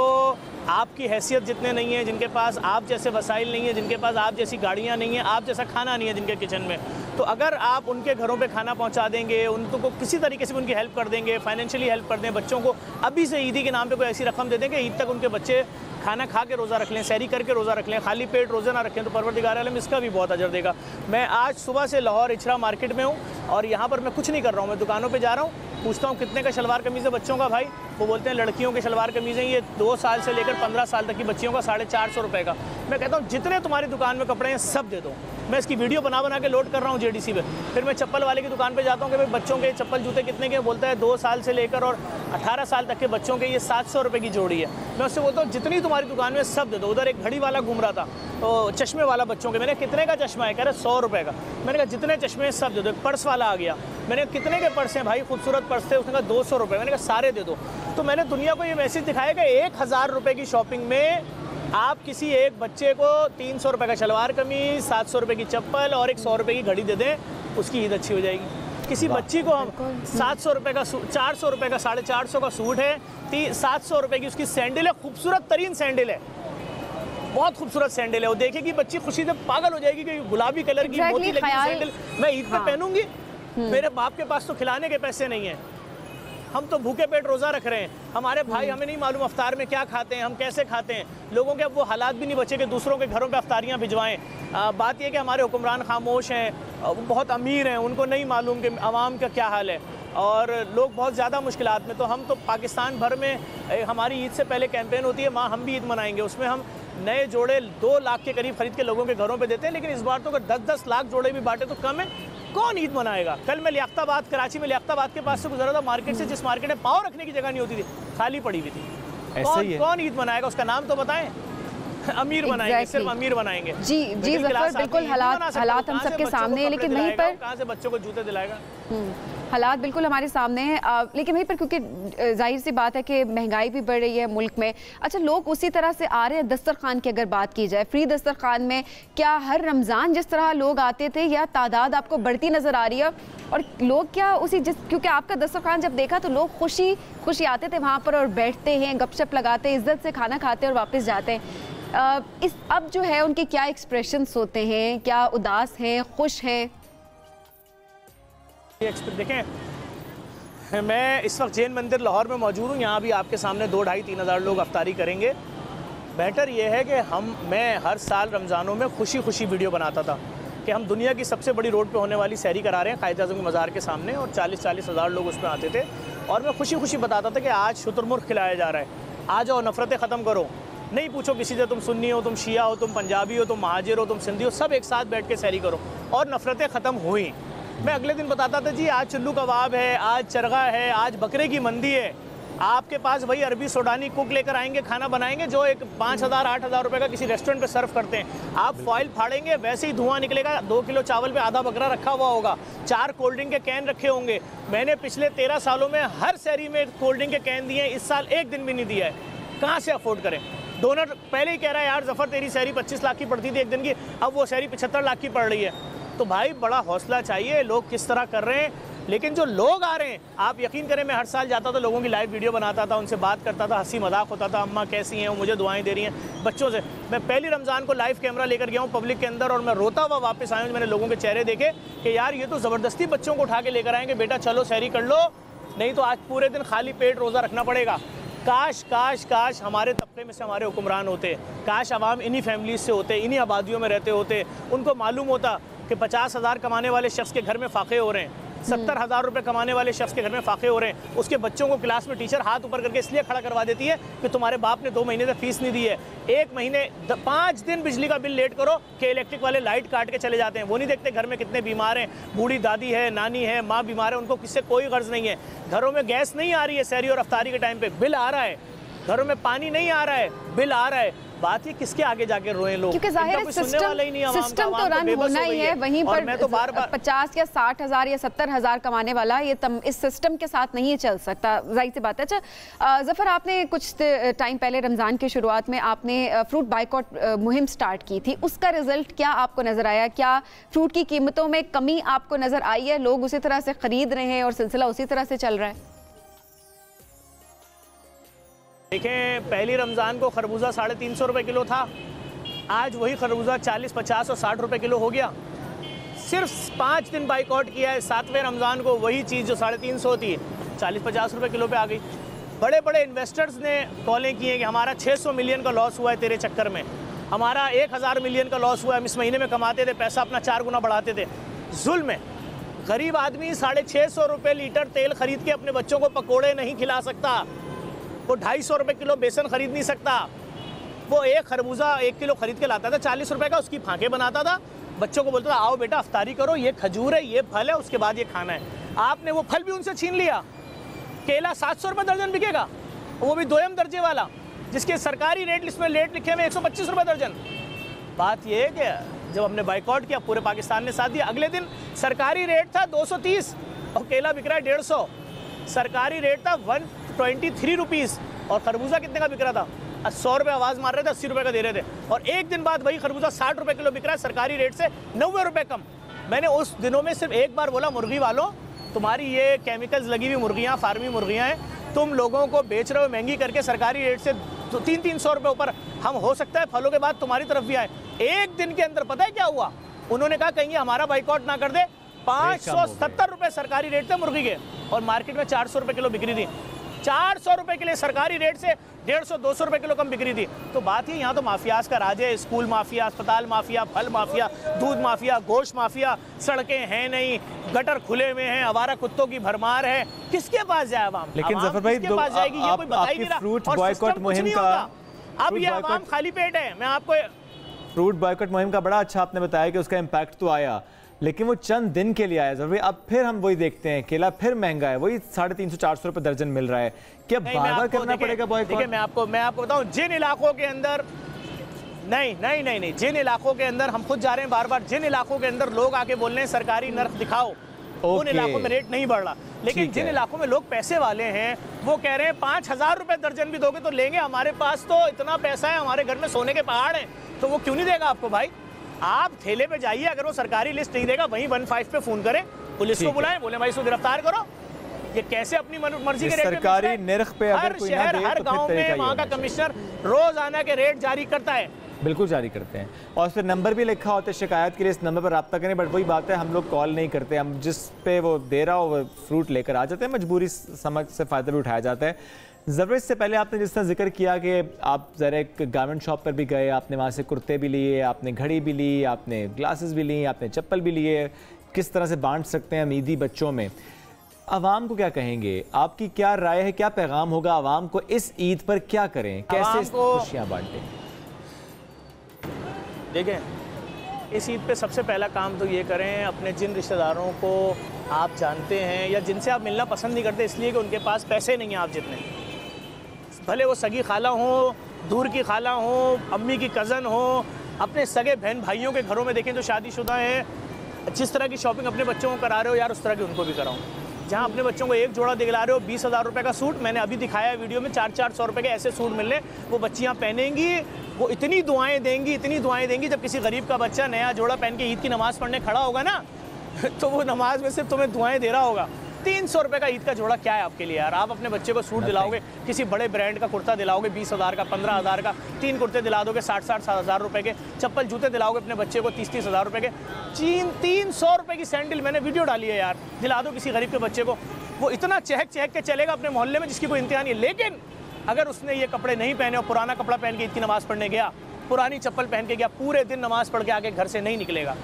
आपकी हैसियत जितने नहीं है, जिनके पास आप जैसे वसाइल नहीं है, जिनके पास आप जैसी गाड़ियाँ नहीं हैं, आप जैसा खाना नहीं है जिनके किचन में, तो अगर आप उनके घरों पे खाना पहुंचा देंगे, उनको किसी तरीके से उनकी हेल्प कर देंगे, फाइनेंशियली हेल्प कर दें, बच्चों को अभी से ईदी के नाम पे कोई ऐसी रकम दे दें कि ईद तक उनके बच्चे खाना खा के रोज़ा रख लें, सहरी करके रोज़ा रख लें, खाली पेट रोज़ा ना रखें, तो परवरदिगार आलम इसका भी बहुत अजर देगा। मैं आज सुबह से लाहौर इचरा मार्केट में हूँ और यहाँ पर मैं कुछ नहीं कर रहा हूँ, मैं दुकानों पर जा रहा हूँ, पूछता हूँ कितने का शलवार कमीज़ है बच्चों का, भाई वो बोलते हैं लड़कियों के शलवार कमीज़ें ये 2 साल से लेकर 15 साल तक की बच्चियों का 450 रुपये का। मैं कहता हूँ जितने तुम्हारी दुकान में कपड़े हैं सब दे दो, मैं इसकी वीडियो बना के लोड कर रहा हूँ जेडीसी पे। फिर मैं चप्पल वाले की दुकान पे जाता हूँ कि भाई बच्चों के चप्पल जूते कितने के, बोलता है 2 साल से लेकर और 18 साल तक के बच्चों के ये 700 रुपये की जोड़ी है। मैं उससे बोलता हूँ जितनी तुम्हारी दुकान में सब दे दो। उधर एक घड़ी वाला घूम रहा था, तो चश्मे वाला बच्चों के, मैंने कितने का चश्मा है, कह रहे 100 रुपये का। मैंने कहा जितने चश्मे सब दे दो। एक पर्स वाला आ गया, मैंने कितने के पर्स हैं भाई, खूबसूरत पर्स थे, उसने कहा 200 रुपये। मैंने कहा सारे दे दो। तो मैंने दुनिया को ये मैसेज दिखाया कि 1000 रुपये की शॉपिंग में आप किसी एक बच्चे को 300 रुपये का शलवार कमीज, 700 रुपये की चप्पल और एक 100 रुपये की घड़ी दे दें, उसकी ईद अच्छी हो जाएगी। किसी बच्ची को हम 700 रुपये का 400 रुपये का 450 का सूट है, 700 रुपये की उसकी सैंडल है, खूबसूरत तरीन सैंडल है, बहुत खूबसूरत सैंडल है। वो देखेगी बच्ची खुशी से पागल हो जाएगी कि गुलाबी कलर की मोती लगी सैंडल मैं ईद पे पहनूंगी। मेरे बाप के पास तो खिलाने के पैसे नहीं हैं, हम तो भूखे पेट रोज़ा रख रहे हैं। हमारे भाई, हमें नहीं मालूम अफ्तार में क्या खाते हैं, हम कैसे खाते हैं। लोगों के अब वो हालात भी नहीं बचे कि दूसरों के घरों पे अफ्तारियाँ भिजवाएं। बात यह कि हमारे हुक्मरान खामोश हैं, बहुत अमीर हैं, उनको नहीं मालूम कि आवाम का क्या हाल है और लोग बहुत ज़्यादा मुश्किलात में। तो हम तो पाकिस्तान भर में हमारी ईद से पहले कैंपेन होती है, माँ हम भी ईद मनाएंगे, उसमें हम नए जोड़े 2 लाख के करीब खरीद के लोगों के घरों पे देते हैं। लेकिन इस बार तो अगर 10-10 लाख जोड़े भी बांटे तो कम है, कौन ईद मनाएगा। कल मैं लियाकताबाद, कराची में लियाकताबाद के पास से गुजरा था, मार्केट से, जिस मार्केट में पाँव रखने की जगह नहीं होती थी, खाली पड़ी हुई थी। कौन ईद मनाएगा, उसका नाम तो बताएं। अमीर बनाएंगे, सिर्फ अमीर बनाएंगे। जी ज़फर, बिल्कुल हालात हम सबके सामने है, लेकिन वहीं पर कहाँ से बच्चों को जूते दिलाएगा। हालात बिल्कुल हमारे सामने हैं, लेकिन वहीं पर क्योंकि जाहिर सी बात है कि महंगाई भी बढ़ रही है मुल्क में। अच्छा, लोग उसी तरह से आ रहे हैं। दस्तरखान की अगर बात की जाए, फ्री दस्तरखान में क्या हर रमज़ान जिस तरह लोग आते थे या तादाद आपको बढ़ती नज़र आ रही है? और लोग क्या उसी क्योंकि आपका दस्तरखान जब देखा तो लोग खुशी आते थे वहाँ पर और बैठते हैं, गपशप लगाते हैं, इज्जत से खाना खाते हैं और वापस जाते हैं। अब जो है उनके क्या एक्सप्रेशंस होते हैं, क्या उदास हैं, खुश हैं? देखें, मैं इस वक्त जैन मंदिर लाहौर में मौजूद हूँ। यहाँ भी आपके सामने 2-2.5-3 हज़ार लोग अफ्तारी करेंगे। बेहतर यह है कि मैं हर साल रमज़ानों में खुशी वीडियो बनाता था कि हम दुनिया की सबसे बड़ी रोड पे होने वाली सहरी करा रहे हैं कायद आज़म के मज़ार के सामने, और 40-40 हज़ार लोग उसमें आते थे और मैं खुशी बताता था कि आज शुतुरमुर्ग खिलाया जा रहा है, आ जाओ, नफ़रतें ख़त्म करो। नहीं पूछो किसी से तुम सुन्नी हो, तुम शिया हो, तुम पंजाबी हो, तुम महाजिर हो, तुम सिंधी हो, सब एक साथ बैठ के सहरी करो। और नफ़रतें ख़त्म हुई। मैं अगले दिन बताता था जी आज चुल्लू कबाब है, आज चरगा है, आज बकरे की मंदी है। आपके पास वही अरबी सोडानी कुक लेकर आएंगे, खाना बनाएंगे जो एक 5,000-8,000 रुपये का किसी रेस्टोरेंट पे सर्व करते हैं। आप फॉइल फाड़ेंगे, वैसे ही धुआं निकलेगा। 2 किलो चावल पे आधा बकरा रखा हुआ होगा, 4 कोल्ड ड्रिंक के कैन रखे होंगे। मैंने पिछले 13 सालों में हर शहरी में कोल्ड ड्रिंक के कैन दिए, इस साल एक दिन भी नहीं दिया है। कहाँ से अफोर्ड करें? डोनर पहले ही कह रहा है यार ज़फ़र तेरी शहरी 25 लाख की पड़ती थी एक दिन की, अब वो शहरी 75 लाख की पड़ रही है। तो भाई बड़ा हौसला चाहिए, लोग किस तरह कर रहे हैं। लेकिन जो लोग आ रहे हैं, आप यकीन करें, मैं हर साल जाता था, लोगों की लाइव वीडियो बनाता था, उनसे बात करता था, हंसी मजाक होता था, अम्मा कैसी हैं, वो मुझे दुआएं दे रही हैं। बच्चों से मैं पहली रमज़ान को लाइव कैमरा लेकर गया हूँ पब्लिक के अंदर और मैं रोता हुआ वापस आया हूँ। मैंने लोगों के चेहरे देखे कि यार ये तो ज़बरदस्ती बच्चों को उठा के लेकर आएंगे, बेटा चलो सहरी कर लो, नहीं तो आज पूरे दिन खाली पेट रोज़ा रखना पड़ेगा। काश हमारे तबके में से हमारे हुक्मरान होते, काश अवाम इन्हीं फैमिलीज से होते, इन्हीं आबादियों में रहते होते। उनको मालूम होता कि 50,000 कमाने वाले शख्स के घर में फाके हो रहे हैं, 70,000 रुपये कमाने वाले शख्स के घर में फाके हो रहे हैं। उसके बच्चों को क्लास में टीचर हाथ ऊपर करके इसलिए खड़ा करवा देती है कि तुम्हारे बाप ने 2 महीने से फीस नहीं दी है। 1 महीने 5 दिन बिजली का बिल लेट करो कि इलेक्ट्रिक वाले लाइट काट के चले जाते हैं। वो नहीं देखते घर में कितने बीमार हैं, बूढ़ी दादी है, नानी है, माँ बीमार है, उनको किससे कोई गर्ज नहीं है। घरों में गैस नहीं आ रही है सहरी और अफ्तारी के टाइम पे, बिल आ रहा है। घरों में पानी नहीं आ रहा है, बिल आ रहा है। बात ये किसके आगे जाके रोए लोग, क्योंकि जाहिर है सिस्टम तो रन होना ही है। वहीं पर मैं तो बार 50 या 60 हज़ार या 70 हज़ार कमाने वाला ये इस सिस्टम के साथ नहीं चल सकता, जाहिर सी बात है। अच्छा ज़फ़र, आपने कुछ टाइम पहले रमज़ान की शुरुआत में आपने फ्रूट बाइकआउट मुहिम स्टार्ट की थी, उसका रिजल्ट क्या आपको नज़र आया? क्या फ्रूट की कीमतों में कमी आपको नज़र आई है? लोग उसी तरह से ख़रीद रहे हैं और सिलसिला उसी तरह से चल रहा है? देखें, पहली रमज़ान को खरबूजा 350 रुपये किलो था, आज वही खरबूजा 40, 50 और 60 रुपये किलो हो गया। सिर्फ 5 दिन बाइकआउट किया है, 7वें रमज़ान को वही चीज़ जो 350 थी 40-50 रुपये किलो पे आ गई। बड़े बड़े इन्वेस्टर्स ने कॉलें की हैं कि हमारा 600 मिलियन का लॉस हुआ है तेरे चक्कर में, हमारा 1000 मिलियन का लॉस हुआ है, हम इस महीने में कमाते थे पैसा अपना 4 गुना बढ़ाते थे। जुल्म है। गरीब आदमी 650 रुपये लीटर तेल खरीद के अपने बच्चों को पकोड़े नहीं खिला सकता, वो 250 रुपये किलो बेसन खरीद नहीं सकता। वो एक खरबूजा 1 किलो खरीद के लाता था 40 रुपये का, उसकी फांके बनाता था बच्चों को बोलता था आओ बेटा अफ्तारी करो, ये खजूर है, ये फल है, उसके बाद ये खाना है। आपने वो फल भी उनसे छीन लिया। केला 700 रुपये दर्जन बिकेगा, वो भी दोयम दर्जे वाला, जिसके सरकारी रेट लिस्ट में रेट लिखे हुए 125 रुपये दर्जन। बात ये है कि जब हमने बाइकआउट किया पूरे पाकिस्तान ने साथ दिया। अगले दिन सरकारी रेट था 230 और केला बिक रहा है 150। सरकारी रेट था 123 रुपीज़ और खरबूजा कितने का बिक रहा था? 100 रुपये आवाज़ मार रहे थे, 80 रुपये का दे रहे थे। और एक दिन बाद वही खरबूजा 60 रुपये किलो बिक रहा है सरकारी रेट से 90 रुपये कम। मैंने उस दिनों में सिर्फ एक बार बोला, मुर्गी वालों तुम्हारी ये केमिकल्स लगी हुई मुर्गियाँ, फार्मी मुर्गियाँ हैं, तुम लोगों को बेच रहे हो महंगी करके सरकारी रेट से 300-300 रुपये ऊपर। हम हो सकता है फलों के बाद तुम्हारी तरफ भी आए। एक दिन के अंदर पता है क्या हुआ? उन्होंने कहा कहीं हमारा बाइकआउट ना कर दे, 570 रुपये सरकारी रेट थे मुर्गी के और मार्केट में 400 रुपये किलो बिक्री थी। 400 रुपये के लिए सरकारी रेट से 150-200 रुपये किलो कम बिक्री थी। तो बात ही यहाँ तो माफियाज का राज है। स्कूल माफिया, अस्पताल माफिया, फल माफिया, दूध माफिया, गोश्त माफिया, सड़कें हैं नहीं, गटर खुले हुए हैं, आवारा कुत्तों की भरमार है। किसके पास जाए आवाम? लेकिन जफर भाई फ्रूट बॉयकॉट मुहिम का, अब ये आवाम खाली पेट है। मैं आपको फ्रूट बॉयकॉट मुहिम का बड़ा अच्छा आपने बताया कि उसका इम्पैक्ट तो आया, लेकिन वो चंद दिन के लिए आया जरूरी। अब फिर हम वही देखते हैं, केला फिर महंगा है, वही 350-400 रुपये दर्जन मिल रहा है। क्या बार-बार करना पड़ेगा बॉयकॉट? देखिए मैं आपको बताऊं, जिन इलाकों के अंदर नहीं, जिन इलाकों के अंदर हम खुद जा रहे हैं बार-बार, जिन इलाकों के अंदर लोग आके बोल रहे हैं सरकारी नर्ख दिखाओ, उन इलाकों में रेट नहीं बढ़ रहा। लेकिन जिन इलाकों में लोग पैसे वाले हैं वो कह रहे हैं 5000 रुपये दर्जन भी दोगे तो लेंगे, हमारे पास तो इतना पैसा है, हमारे घर में सोने के पहाड़ हैं, तो वो क्यों नहीं देगा आपको? भाई आप ठेले पे जाइए, अगर वो सरकारी लिस्ट नहीं देगा वहीं 15 पे फोन करें, पुलिस को बुलाएं, बोले भाई इसको गिरफ्तार करो। ये कैसे अपनी मर्जी के रेट सरकारी निर्ख पे हर शहर हर गांव में वहाँ का कमिश्नर रोजाना के रेट जारी करता है। बिल्कुल जारी करते हैं और फिर नंबर भी लिखा होता है शिकायत के लिए, इस नंबर पर रब्ता करें। बट वही बात है, हम लोग कॉल नहीं करते, हम जिस पे वो दे रहा हो वो फ्रूट लेकर आ जाते हैं, मजबूरी समझ से फ़ायदा भी उठाया जाता है। ज़रूरत से पहले आपने जिस तरह जिक्र किया कि आप ज़रा एक गारमेंट शॉप पर भी गए, आपने वहाँ से कुर्ते भी लिए, आपने घड़ी भी ली, आपने ग्लासेस भी ली, आपने चप्पल भी लिए, किस तरह से बांट सकते हैं हम ईदी बच्चों में। आवाम को क्या कहेंगे? आपकी क्या राय है, क्या पैगाम होगा आवाम को इस ईद पर? क्या करें, कैसे खुशियाँ बांटें? देखें, इस ईद पे सबसे पहला काम तो ये करें, अपने जिन रिश्तेदारों को आप जानते हैं या जिनसे आप मिलना पसंद नहीं करते इसलिए कि उनके पास पैसे नहीं हैं आप जितने, भले वो सगी खाला हो, दूर की खाला हो, अम्मी की कज़न हो, अपने सगे बहन भाइयों के घरों में देखें जो शादीशुदा हैं, जिस तरह की शॉपिंग अपने बच्चों को करा रहे हो यार उस तरह की उनको भी कराओ। जहाँ अपने बच्चों को एक जोड़ा दिला रहे हो 20,000 रुपये का सूट, मैंने अभी दिखाया वीडियो में 400-400 रुपये के ऐसे सूट मिल रहे, वो बच्चियाँ पहनेंगी, वो इतनी दुआएं देंगी, जब किसी गरीब का बच्चा नया जोड़ा पहन के ईद की नमाज़ पढ़ने खड़ा होगा ना तो वो नमाज में सिर्फ तुम्हें दुआएं दे रहा होगा। 300 रुपये का ईद का जोड़ा क्या है आपके लिए यार? आप अपने बच्चे को सूट दिलाओगे, किसी बड़े ब्रांड का कुर्ता दिलाओगे 20,000 का, 15,000 का, 3 कुर्ते दिला दोगे 60-60 हज़ार रुपये के, चप्पल जूते दिलाओगे अपने बच्चे को 30-30 हज़ार रुपये के, 300 रुपये की सैंडल, मैंने वीडियो डाली है यार, दिला दो किसी गरीब के बच्चे को, वो इतना चहक के चलेगा अपने मोहल्ले में जिसकी कोई इंतहा नहीं है। लेकिन अगर उसने ये कपड़े नहीं पहने और पुराना कपड़ा पहन के ईद की नमाज़ पढ़ने गया, पुरानी चप्पल पहन के गया, पूरे दिन नमाज़ पढ़ के आके घर से नहीं निकलेगा,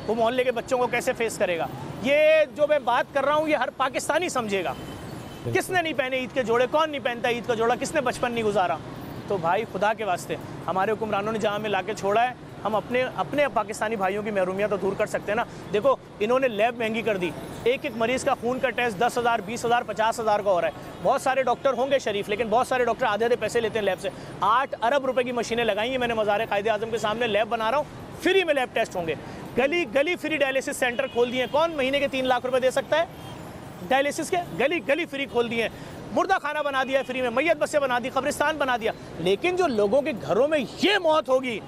वो मोहल्ले के बच्चों को कैसे फेस करेगा? ये जो मैं बात कर रहा हूँ ये हर पाकिस्तानी समझेगा। किसने नहीं पहने ईद के जोड़े? कौन नहीं पहनता ईद का जोड़ा? किसने बचपन नहीं गुजारा? तो भाई खुदा के वास्ते हमारे हुक्मरानों ने जहाँ में ला के छोड़ा है, हम अपने पाकिस्तानी भाइयों की महरूमियत तो दूर कर सकते हैं ना। देखो इन्होंने लैब महंगी कर दी, एक मरीज़ का खून का टेस्ट 10,000, 20,000, 50,000 का हो रहा है। बहुत सारे डॉक्टर होंगे शरीफ, लेकिन बहुत सारे डॉक्टर आधे पैसे लेते हैं लैब से। 8 अरब रुपए की मशीनें लगाई हैं मैंने मज़ार कायदे आज़म के सामने, लैब बना रहा हूँ, फ्री में लैब टेस्ट होंगे। गली गली फ्री डायलिसिस सेंटर खोल दिए। कौन महीने के 3 लाख रुपए दे सकता है डायलिसिस के? गली गली फ्री खोल दिए। मुर्दा खाना बना दिया फ्री में, मैयत बसें बना दी, कब्रिस्तान बना दिया। लेकिन जो लोगों के घरों में ये मौत होगी,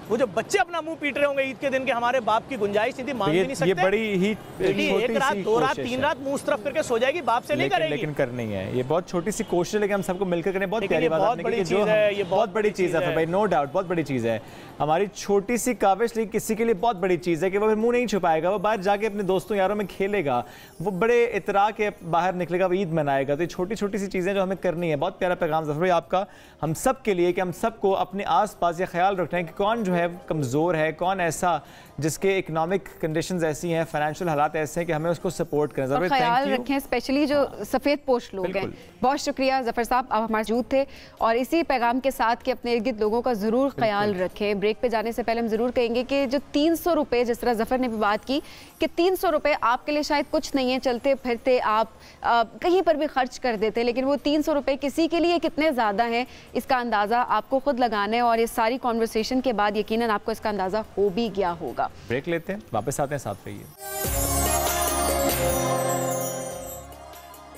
वो जो बच्चे अपना मुंह पीट रहे होंगे ईद के दिन के हमारे बाप की गुंजाइश नहीं थी, मांग भी नहीं सकते। ये बड़ी ही एक रात, 2 रात, 3 रात मुंह तरफ करके सो जाएगी, बाप से नहीं करेगी। लेकिन करनी है, ये बहुत छोटी सी कोशिश है, लेकिन हम सबको मिलकर करें। बहुत प्यारी बात आपने की, जो ये बहुत बड़ी चीज़ है भाई, नो डाउट बहुत बड़ी चीज़ है। हमारी छोटी सी काविश लेकिन किसी के लिए बहुत बड़ी चीज़ है कि वो मुंह नहीं छुपाएगा, वो बाहर जाके अपने दोस्तों यारों में खेलेगा, वो बड़े इतरा के बाहर निकलेगा, वो ईद मनाएगा। तो ये छोटी छोटी सी चीज़ें जो हमें करनी है। बहुत प्यारा पैगाम ज़फर भाई आपका हम सब के लिए कि हम सबको अपने आस पास ये ख्याल रखना है कि कौन जो है कमज़ोर है, कौन ऐसा जिसके इकोनॉमिक कंडीशंस ऐसी हैं, फाइनेंशियल हालात ऐसे हैं कि हमें उसको सपोर्ट करें। और ख्याल रखें स्पेशली जो सफ़ेद पोश लोग हैं। बहुत शुक्रिया ज़फ़र साहब, आप हमारे मौजूद थे और इसी पैगाम के साथ कि अपने इर्द गिर्द लोगों का ज़रूर ख्याल रखें। ब्रेक पे जाने से पहले हम ज़रूर कहेंगे कि जो 300 रुपये, जिस तरह ज़फ़र ने भी बात की कि 300 रुपये आपके लिए शायद कुछ नहीं है, चलते फिरते आप कहीं पर भी खर्च कर देते, लेकिन वो 300 रुपये किसी के लिए कितने ज़्यादा हैं इसका अंदाज़ा आपको खुद लगाना है और इस सारी कॉन्वर्सेशन के बाद यकीनन आपको इसका अंदाज़ा हो भी गया होगा। ब्रेक लेते हैं, वापस आते हैं, साथ रहिए।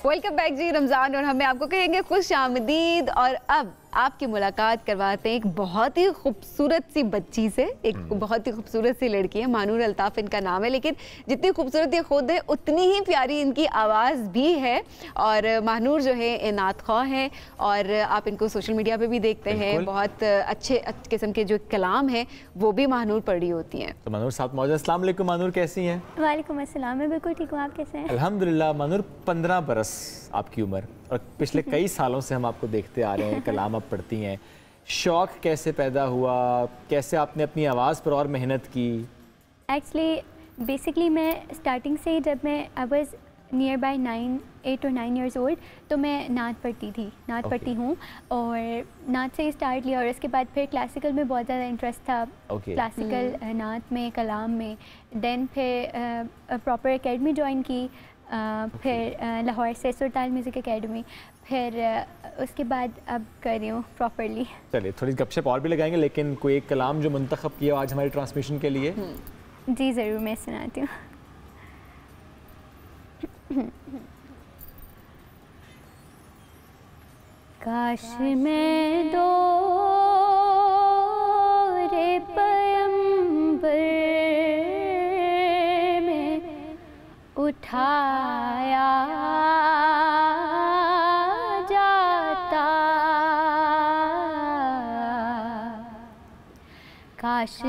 वेलकम बैक जी, रमज़ान और हमें आपको कहेंगे खुश आमदीद। और अब आपकी मुलाकात करवाते हैं एक बहुत ही खूबसूरत सी बच्ची से। एक बहुत ही खूबसूरत सी लड़की है, मानूर अल्ताफ़ इनका नाम है, लेकिन जितनी खूबसूरत ये खुद है उतनी ही प्यारी इनकी आवाज़ भी है। और मानूर जो है नात ख्वाह हैं और आप इनको सोशल मीडिया पे भी देखते हैं, बहुत अच्छे किस्म के जो कलाम हैं वो भी मानूर पढ़ी होती हैं। तो मानूर साहब मौजूद। अस्सलाम वालेकुम मानूर, कैसी हैं? वालेकुम अस्सलाम, मैं बिल्कुल ठीक हूँ, आप कैसे हैं? अल्हम्दुलिल्लाह। मानूर 15 बरस आपकी उम्र और पिछले कई सालों से हम आपको देखते आ रहे हैं, कलाम आप पढ़ती हैं। शौक़ कैसे पैदा हुआ, कैसे आपने अपनी आवाज़ पर और मेहनत की? एक्चुअली बेसिकली मैं स्टार्टिंग से ही, जब मैं I was near by 8 or 9 years old, तो मैं नात पढ़ती थी, नात पढ़ती हूँ और नात से ही स्टार्ट लिया। और उसके बाद फिर क्लासिकल में बहुत ज़्यादा इंटरेस्ट था, क्लासिकल नात में, कलाम में। देन फिर प्रॉपर एकेडमी ज्वाइन की, फिर लाहौर से सुरताल म्यूज़िक एकेडमी, फिर उसके बाद अब कर रही हूँ प्रॉपरली। चलिए थोड़ी गपशप और भी लगाएंगे, लेकिन कोई एक कलाम जो मुंतखब किया आज हमारी ट्रांसमिशन के लिए। जी ज़रूर, मैं सुनाती हूँ। काश मैं दौरे पैगंबर में उठाया जाता, काश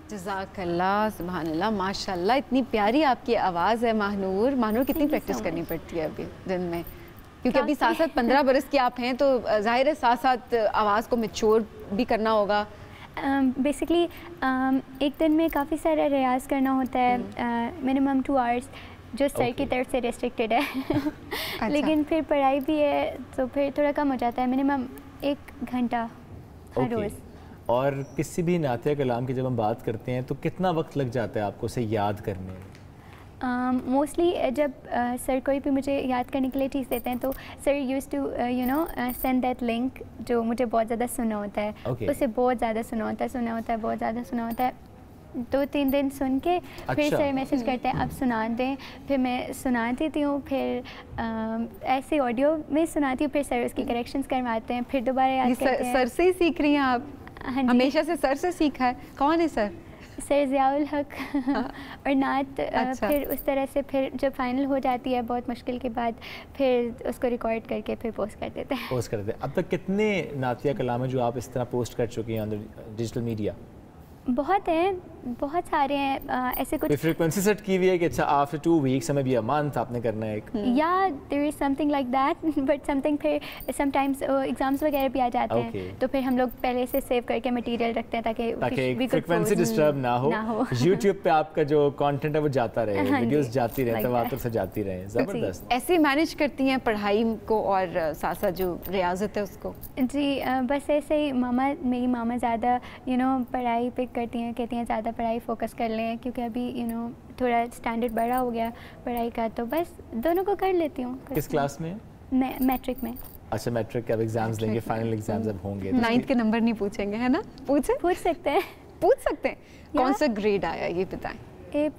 जज़ाकल्लाह, सुभानअल्लाह, माशाल्लाह, इतनी प्यारी आपकी आवाज़ है मानूर। मानूर कितनी प्रैक्टिस करनी पड़ती है अभी दिन में? क्योंकि अभी साथ साथ 15 बरस की आप हैं, तो जाहिर है साथ साथ आवाज़ को मैच्योर भी करना होगा। बेसिकली एक दिन में काफ़ी सारा रियाज़ करना होता है, मिनिमम 2 hours, जो सर की तरफ से रेस्ट्रिक्टेड है। अच्छा। लेकिन फिर पढ़ाई भी है तो फिर थोड़ा कम हो जाता है, मिनिमम 1 घंटा हर रोज़। और किसी भी नातिया कलाम की जब हम बात करते हैं तो कितना वक्त लग जाता है आपको उसे याद करने में? मोस्टली जब सर कोई भी मुझे याद करने के लिए चीज़ देते हैं तो sir use to send that link, जो मुझे बहुत ज़्यादा सुना होता है, उसे बहुत ज़्यादा सुना होता है, बहुत ज़्यादा सुना होता है। 2-3 दिन सुन के फिर सर मैसेज करते हैं अब सुना दें, फिर मैं सुना देती हूँ, फिर ऐसे ऑडियो में सुनाती हूँ, फिर सर उसकी करेक्शंस करवाते हैं, फिर दोबारा याद करते हैं। सर से ही सीख रही हैं आप? हाँ जी। हमेशा से सर से सीखा है? कौन है सर? सर ज़ियाउल हक और नात। अच्छा। फिर उस तरह से फिर जब फाइनल हो जाती है बहुत मुश्किल के बाद, फिर उसको रिकॉर्ड करके फिर पोस्ट कर देते हैं। पोस्ट कर देते हैं। अब तक कितने नातिया कलाम हैं जो आप इस तरह पोस्ट कर चुकी हैं ऑन डिजिटल मीडिया? बहुत हैं, बहुत सारे हैं। ऐसे कुछ फ्रीक्वेंसी सेट की हुई है कि अच्छा आफ्टर 2 वीक्स हमें भी अ मंथ आपने करना है एक? या there is something like that, but something फिर समटाइम्स एग्जाम्स वगैरह भी आ जाते हैं, तो फिर हम लोग पहले से सेव करके मटेरियल रखते हैं ताकि फ्रीक्वेंसी डिस्टर्ब ना हो। YouTube पे आपका जो कंटेंट है वो जाता रहे, वीडियोस जाती रहे, तवातुर से जाती रहे। ज़बरदस्त। ऐसे मैनेज करती हैं पढ़ाई को और साथ साथ जो रियाजत है उसको? जी बस ऐसे ही मेरी मामा ज़्यादा पढ़ाई पे करती हैं, कहती हैं ज़्यादा पढ़ाई फोकस कर लें, क्योंकि अभी थोड़ा स्टैंडर्ड बड़ा हो गया पढ़ाई का, तो बस दोनों को कर लेती हूँ। किस क्लास में? मैट्रिक में। अच्छा, मैट्रिक के अब एग्जाम्स देंगे, फाइनल एग्जाम्स अब होंगे। 9th के नंबर नहीं पूछेंगे, है ना? पूछ सकते हैं। पूछ सकते हैं। कौन सा ग्रेड आया ये बताएं? A+।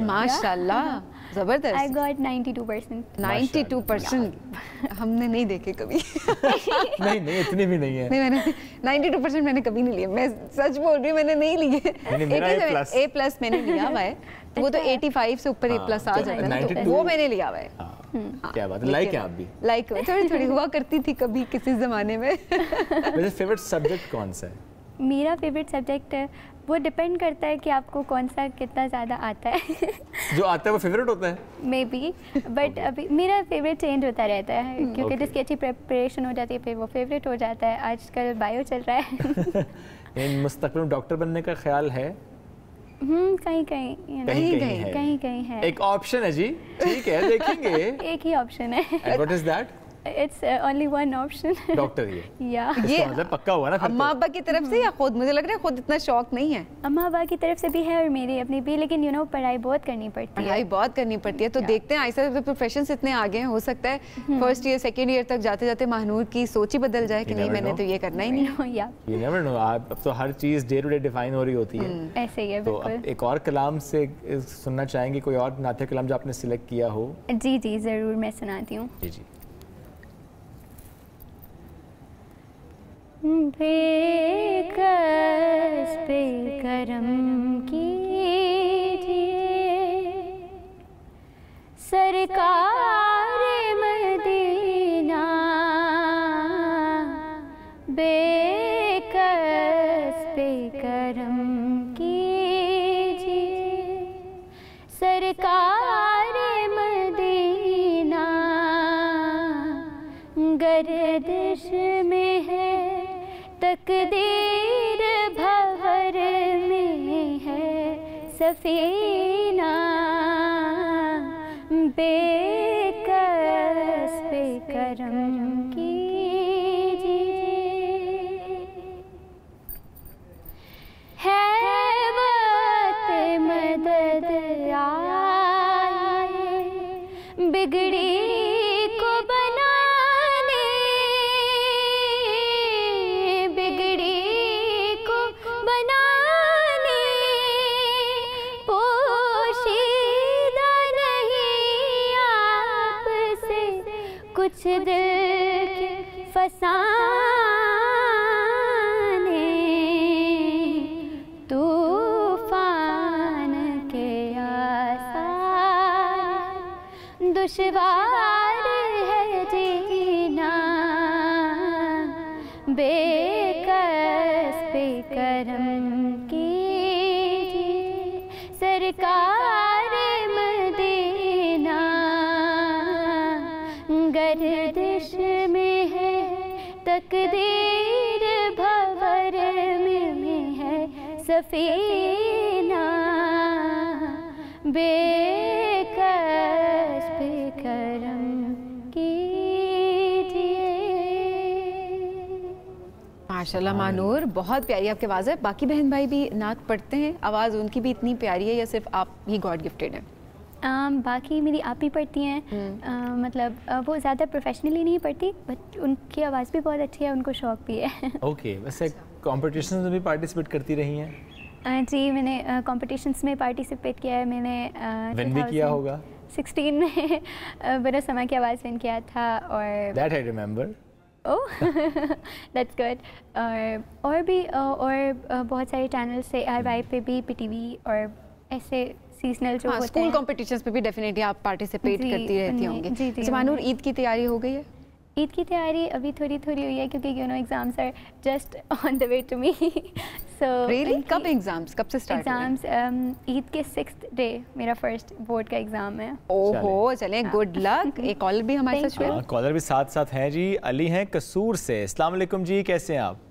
माशाल्लाह, जबरदस्त। I got 92%। 92% हमने नहीं देखे कभी। नहीं इतनी भी नहीं है। नहीं, मैंने 92% मैंने कभी नहीं लिए, मैं सच बोल रही हूँ, मैंने नहीं लिए। A+ मैंने लिया हुआ है, तो वो तो 85 से ऊपर A+ आ जाता है, तो वो मैंने लिया हुआ है। क्या बात है, लाइक है आप भी? लाइक थोड़ी हुआ करती थी कभी किसी ज़माने में। मेरा फेवरेट सब्जेक्ट कौन सा है? मेरा फेवरेट सब्जेक्ट वो डिपेंड करता है कि आपको कौन सा कितना ज़्यादा आता है। जो आता है वो फेवरेट होता है? मे बी, बट अभी मेरा फेवरेट चेंज होता रहता है, क्योंकि जिसकी अच्छी प्रिपरेशन हो जाती है फिर वो फेवरेट हो जाता है। आजकल बायो चल रहा है। मुस्तकबिल में डॉक्टर बनने का ख्याल है? कहीं है। एक ऑप्शन है जी, ठीक है, देखेंगे। एक ही ऑप्शन है। What is that? It's only one option। Doctor या ये मतलब पक्का हुआ ना? अम्मा अब्बा की तरफ से या खुद? मुझे लग रहा है खुद इतना शौक नहीं है। अम्मा अब्बा की तरफ से भी है और मेरी अपनी भी, लेकिन पढ़ाई बहुत करनी पड़ती है। पढ़ाई बहुत करनी पड़ती है, तो देखते हैं ऐसे प्रोफेशंस इतने आगे हैं, हो सकता है फर्स्ट ईयर सेकंड ईयर तक जाते जाते महानूर की सोच ही बदल जाए कि नहीं मैंने तो ये करना ही नहीं। या यू नेवर नो, अब तो हर चीज डे टू डे डिफाइन हो रही होती है। ऐसे ही है तो बिल्कुल। एक और कलाम से सुनना चाहेंगे, कोई और नाते कलाम जो आपने सिलेक्ट किया हो? जी ज़रूर, मैं सुनाती हूँ। जी। बेकस पे करम कीजिए सरकार मदीना, बेकस पे करम कीजिए सरकार मदीना, गर्दिश में है तकदीर भंवर में है सफीना, बेकस पे करम कीजिए। है वक्त मदद आए बिगड़ी को बनाने, बिगड़ी को बनाने, पोशीदा नहीं आपसे कुछ दिल के फसाने, तूफान के आसार दुश्वार है जीना, बेकस पे करम कीजिए सरकार मदीना, गर्दिश में है तकदीर भंवर में है सफीना, बेकस पे करम कीजिए। माशाल्लाह मानूर, बहुत प्यारी आपकी आवाज़ है। बाकी बहन भाई भी नात पढ़ते हैं? आवाज़ उनकी भी इतनी प्यारी है या सिर्फ आप ही गॉड गिफ्टेड हैं? बाकी मेरी आप ही पढ़ती हैं, मतलब वो ज़्यादा प्रोफेशनली नहीं पढ़ती, बट उनकी आवाज़ भी बहुत अच्छी है, उनको शौक भी है। ओके, वैसे कॉम्पिटिशन में भी पार्टिसिपेट करती रही हैं? जी मैंने कॉम्पिटिशन्स में पार्टिसिपेट किया है। मैंने विन भी किया होगा 16 में बड़ा समय की आवाज़ विन किया था और that I remember. Oh that's good. और भी और बहुत सारे चैनल से RY पे भी PTV और ऐसे सीजनल जो होते स्कूल हैं कॉम्पिटिशन्स पे भी डेफिनेटली आप पार्टिसिपेट करती रहती होंगी। जी जी। मानूर, ईद की तैयारी हो गई है? ईद की तैयारी अभी थोड़ी थोड़ी हुई है क्योंकि exams are just on the way to me. So कब एग्जाम्स, कब से स्टार्ट? एग्ज़ाम्स ईद के 6th डे मेरा फर्स्ट बोर्ड का एग्ज़ाम है। ओहो, चलें, गुड लक। एक कॉलर भी हमारे साथ शुरू। कॉलर भी साथ साथ हैं जी। अली हैं कसूर से। अस्सलाम वालेकुम जी, कैसे हैं आप?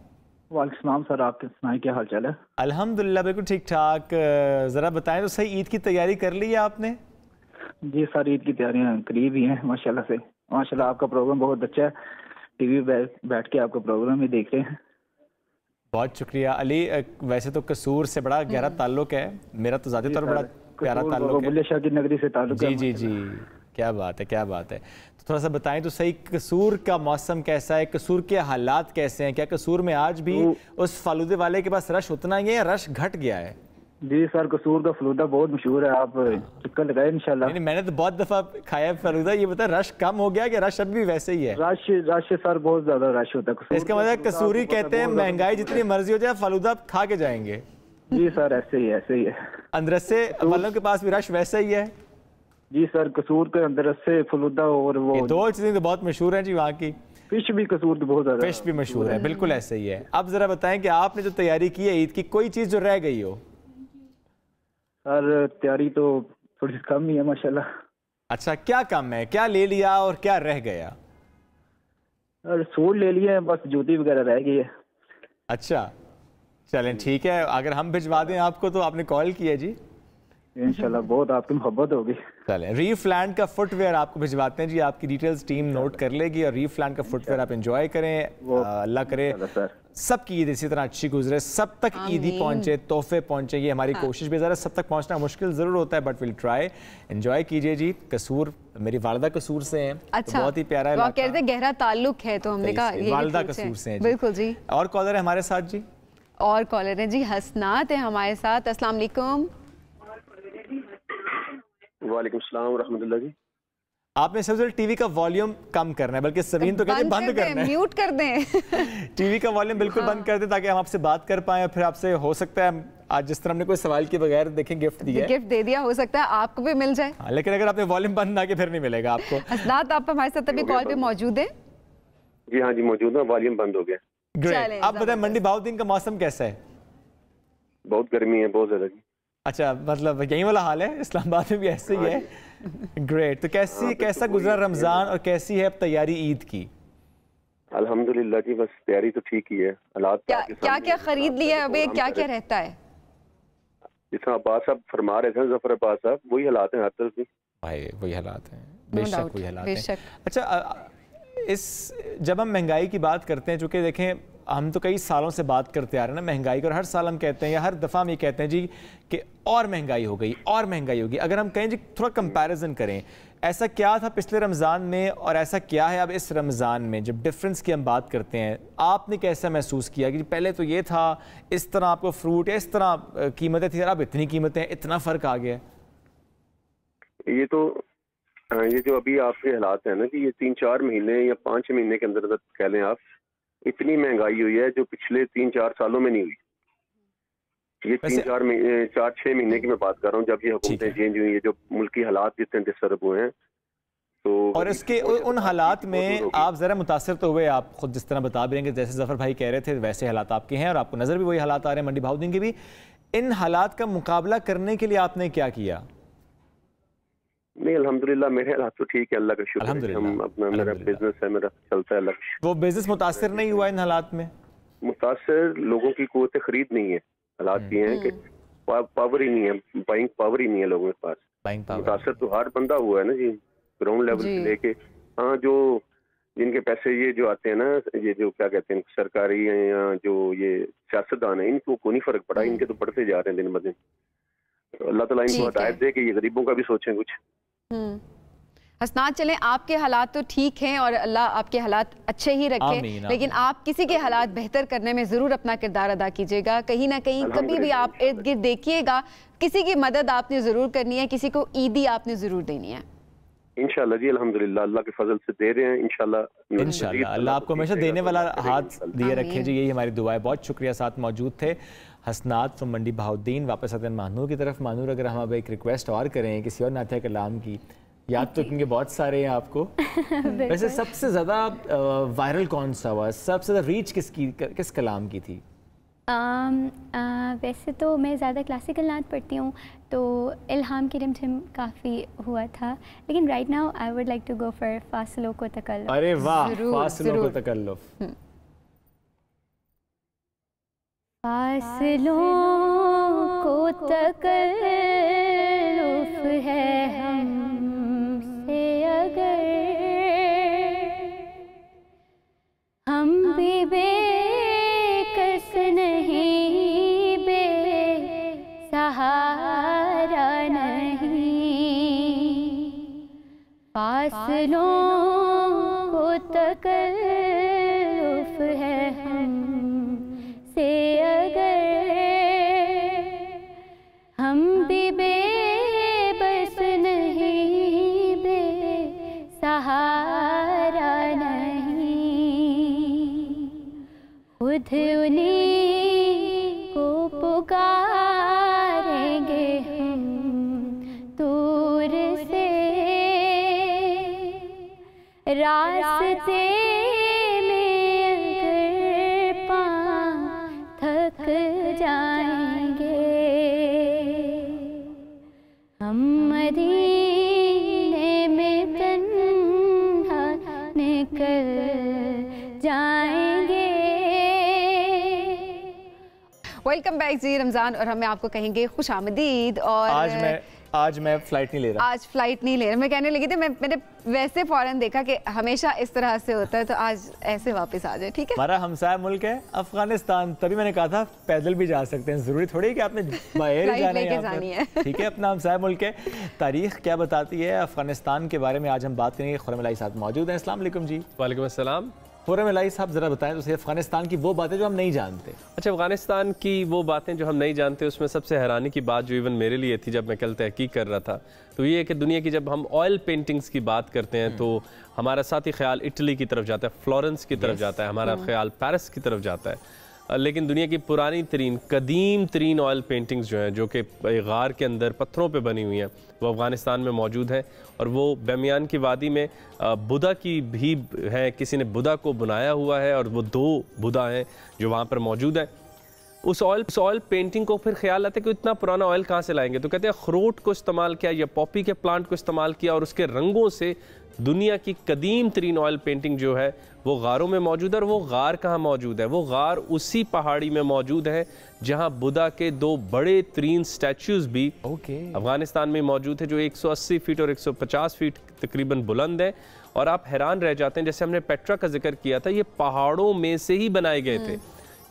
वालेकुम सलाम सर, आप सुनाए क्या हाल चाल है? अल्हम्दुलिल्लाह बिल्कुल ठीक ठाक। ज़रा बताएं तो सही, ईद की तैयारी कर ली है आपने? जी सर, ईद की तैयारियां करीब ही हैं माशाल्लाह से। माशाल्लाह आपका प्रोग्राम बहुत अच्छा है, टीवी बैठ के आपका प्रोग्राम ही देख रहे हैं। बहुत शुक्रिया अली। वैसे तो कसूर से बड़ा गहरा ताल्लुक है, मेरा तो ज़्यादा तौर बड़ा प्यारा ताल्लुक है। बुल्ले शाह की नगरी से ताल्लुक है। जी जी जी, क्या बात है, क्या बात है। तो थोड़ा सा बताएं तो सही, कसूर का मौसम कैसा है, कसूर के हालात कैसे हैं? क्या कसूर में आज भी उस फालूदे वाले के पास रश उतना ही है या रश घट गया है? जी सर, कसूर का फलूदा बहुत मशहूर है, आप चक्कर लगाए इंशाल्लाह। नहीं, मैंने तो बहुत दफा खाया है फलूदा। ये बता, रश कम हो गया कि रश अब भी वैसे ही है? रश सर बहुत ज्यादा रश होता है। इसका मतलब कसूरी कहते हैं महंगाई जितनी मर्जी हो जाए फलूदा खा के जाएंगे। जी सर, ऐसे ही है। अंदरसे वालों के पास भी रश वैसा ही है? जी सर, कसूर के अंदर से फलूदा और वो दो चीजें तो बहुत मशहूर हैं जी वहाँ की। फिश भी कसूर की बहुत ज्यादा, फिश भी मशहूर है, बिल्कुल ऐसे ही है। अब जरा बताएं कि आपने जो तैयारी की है ईद की, कोई चीज जो रह गई हो? सर तैयारी तो थोड़ी कम ही है माशाल्लाह। अच्छा, क्या कम है, क्या ले लिया और क्या रह गया? सर सूट ले लिए हैं, बस जूती वगैरह रह गई है। अच्छा चलें ठीक है, अगर हम भिजवा दें आपको तो। आपने कॉल किया जी, इंशाल्लाह बहुत आपकी मोहब्बत होगी। चलें, रीफ लैंड का फुटवेयर आपको भिजवाते हैं जी। आपकी डिटेल्स टीम नोट कर लेगी और रीफ लैंड का फुटवेयर आप एंजॉय करें। अल्लाह करे सबकी ईद इसी तरह अच्छी गुजरे, सब तक ईदी पहुंचे, तोहफे पहुंचे। ये हमारी कोशिश भी। ज़रा सब तक पहुंचना मुश्किल ज़रूर होता है, बट विल ट्राई। एंजॉय कीजिए जी। कसूर, मेरी वालदा कसूर से हैं। अच्छा, तो बहुत ही प्यारा है, कहते हैं गहरा ताल्लुक है, तो हमने कहा वालदा कसूर से हैं। बिल्कुल जी। और कॉलर है हमारे साथ जी? और कॉलर है जी, हसनात है हमारे साथ। अस्सलाम वालेकुम। वालेकुम सलाम रहमतुल्लाह जी। आपने सबसे टीवी का वॉल्यूम कम करना है, बल्कि सरीन तो कहते हैं बंद करना है, म्यूट कर दें। टीवी का वॉल्यूम बिल्कुल बंद कर दें ताकि हम आपसे बात कर पाएं। फिर आपसे हो सकता है आज जिस तरह हमने कोई सवाल के बगैर देखें गिफ्ट दिया, गिफ्ट दे दिया, हो सकता है आपको भी मिल जाए। लेकिन अगर आपने वॉल्यूम बंद ना किया फिर नहीं मिलेगा आपको। हसनात, आप हमारे साथ अभी कॉल पे मौजूद है? जी हाँ जी मौजूद है, वॉल्यूम बंद हो गया। ग्रेट। आप बताएं मंडी भावदीन का मौसम कैसा है? बहुत गर्मी है, बहुत ज्यादा। अच्छा, मतलब यही वाला हाल है, इस्लामाबाद में भी ऐसे ही है। ग्रेट। तो कैसा गुजरा रमजान और कैसी है अब तैयारी ईद की? अल्हम्दुलिल्लाह जी, बस तैयारी तो ठीक ही है। हालात क्या खरीद लिया है अभी, क्या क्या रहता है? जिस अब्बास साहब फरमा रहे थे, जफर अब्बास साहब, वही हालात हैं हर तरफ की। भाई वही हालात हैं, बेशक वही हालात हैं। अच्छा, जब हम महंगाई की बात करते हैं, चूँकि देखें हम तो कई सालों से बात करते आ रहे हैं ना महंगाई की, और हर साल हम कहते हैं या हर दफ़ा हम ये कहते हैं जी कि और महंगाई हो गई, और महंगाई होगी। अगर हम कहें जी थोड़ा कंपैरिजन करें, ऐसा क्या था पिछले रमज़ान में और ऐसा क्या है अब इस रमज़ान में, जब डिफरेंस की हम बात करते हैं, आपने कैसा महसूस किया कि पहले तो ये था, इस तरह आपको फ्रूट इस तरह कीमतें थी, अब इतनी कीमतें, इतना फ़र्क आ गया? ये जो अभी आपके हालात हैं ना कि ये 3-4 महीने या 5 महीने के अंदर कह लें आप, इतनी महंगाई हुई है जो पिछले 3-4 सालों में नहीं हुई। ये 4-6 महीने की मैं बात कर रहा हूँ, जब ये हुकूमतें चेंज हुई है, जो मुल्की हालात जितने डिस्टर्ब हुए हैं। तो और इसके उन हालात में आप ज़रा मुतासर तो हुए, आप खुद जिस तरह बता भी रहे हैं, जैसे जफर भाई कह रहे थे वैसे हालात आपके हैं और आपको नज़र भी वही हालात आ रहे हैं मंडी भावदीन के भी। इन हालात का मुकाबला करने के लिए आपने क्या किया? नहीं, अल्हम्दुलिल्लाह मेरे हालात तो ठीक है, अल्लाह का शुक्र है। हम अपना, मेरा बिजनेस है, मेरा चलता है लक्ष्य। वो बिजनेस मुतासर नहीं हुआ इन हालात में? मुतासर लोगों की कुव्वत खरीद नहीं है, हालात ये हैं कि पावर ही नहीं है, बाइंग पावर ही नहीं है लोगों के पास। मुतासर तो हर बंदा हुआ है ना जी, ग्राउंड लेवल से लेके। हाँ, जो जिनके पैसे ये जो आते हैं ना, ये जो क्या कहते हैं सरकारी हैं या जो ये सियासतदान है, इनको कोई नहीं फर्क पड़ा, इनके तो बढ़ते जा रहे हैं दिन ब दिन। अल्लाह ताला इनको हिदायत दे कि ये गरीबों का भी सोचें कुछ। हसनात, चलें आपके हालात तो ठीक हैं और अल्लाह आपके हालात अच्छे ही रखे, लेकिन आप किसी के हालात बेहतर करने में ज़रूर अपना किरदार अदा कीजिएगा। कहीं ना कहीं कभी भी आप इर्द गिर्द देखिएगा, किसी की मदद आपने ज़रूर करनी है, किसी को ईदी आपने ज़रूर देनी है। इंशाल्लाह जी, अल्हम्दुलिल्लाह, अल्लाह के फजल से दे रहे हैं। इंशाल्लाह अल्लाह आपको हमेशा देने वाला हाथ दिए रखे जी, यही हमारी दुआ है। बहुत शुक्रिया, साथ मौजूद थे हसनात फ्रॉम मंडी बहाउद्दीन। वापस आते हैं महानूर की तरफ। महानूर, अगर हम अब एक रिक्वेस्ट और करें किसी और नातिया कलाम की, याद तो क्योंकि बहुत सारे हैं आपको वैसे सबसे ज़्यादा वायरल कौन सा हुआ, सबसे ज़्यादा रीच किस कलाम की थी? वैसे तो मैं ज़्यादा क्लासिकल नात पढ़ती हूँ, तो इल्हाम की रिमझिम काफ़ी हुआ था, लेकिन right now I would like to go for फासलों को तकल्लुफ। अरे वाह, फासलों को तकल्लुफ। फासलों को तकल्लुफ है हमसे अगर हम भी बेकस नहीं, बेसहारा नहीं। फासलों को तकल्लुफ है हमसे अगर हम भी बेबस नहीं, बेसहारा नहीं। खुद उन्हीं को पुकारेंगे हम दूर से, रास्ते जाएंगे हम मदीने में तन्हा निकल जाएंगे। वेलकम बैक जी रमज़ान, और हमें आपको कहेंगे खुश आमदीद। और आज मैं फ़्लाइट नहीं ले रहा। आज फ़्लाइट नहीं ले रहा। मैं कहने लगी थी, मैंने वैसे फ़ौरन देखा कि हमेशा इस तरह से होता है, तो आज ऐसे वापस आ जाए। ठीक है, हमारा हमसाया मुल्क है अफगानिस्तान, तभी मैंने कहा था पैदल भी जा सकते हैं, ज़रूरी थोड़ी कि आपने बाहर ही जाना है। ठीक है, अपना हमसाया मुल्क है। तारीख़ क्या बताती है अफगानिस्तान के बारे में आज हम बात करेंगे। खुर्रम इलाही साहब मौजूद हैं। अस्सलाम वालेकुम जी। वालेकुम अस्सलाम। खुर्रम इलाही साहब, ज़रा बताएं तो अफगानिस्तान की वो बातें जो हम नहीं जानते। अच्छा, अफगानिस्तान की वो बातें जो हम नहीं जानते, उसमें सबसे हैरानी की बात जो इवन मेरे लिए थी जब मैं कल तहकीक कर रहा था, तो ये है कि दुनिया की जब हम ऑयल पेंटिंग्स की बात करते हैं तो हमारा साथ ही ख्याल इटली की तरफ जाता है, फ्लोरेंस की तरफ जाता है, हमारा ख्याल पेरिस की तरफ जाता है। लेकिन दुनिया की पुरानी तरीन कदीम तरीन ऑयल पेंटिंग्स जो हैं, जो कि गार के अंदर पत्थरों पे बनी हुई हैं, वो अफ़गानिस्तान में मौजूद है। और वो बामियान की वादी में बुधा की भी है, किसी ने बुधा को बनाया हुआ है, और वो 2 बुधा हैं जो वहाँ पर मौजूद है। उस ऑयल पेंटिंग को फिर ख्याल आता है कि इतना पुराना ऑयल कहाँ से लाएंगे, तो कहते हैं अखरोट को इस्तेमाल किया या पॉपी के प्लांट को इस्तेमाल किया, और उसके रंगों से दुनिया की कदीम तरीन ऑयल पेंटिंग जो है वो गारों में मौजूद है। और वो गार कहाँ मौजूद है? वो गार उसी पहाड़ी में मौजूद है जहाँ बुधा के 2 बड़े तरीन स्टैचूज़ भी अफगानिस्तान में मौजूद है, जो 180 फीट और 150 फीट तकरीबन बुलंद है। और आप हैरान रह जाते हैं, जैसे हमने पेट्रा का जिक्र किया था, ये पहाड़ों में से ही बनाए गए थे,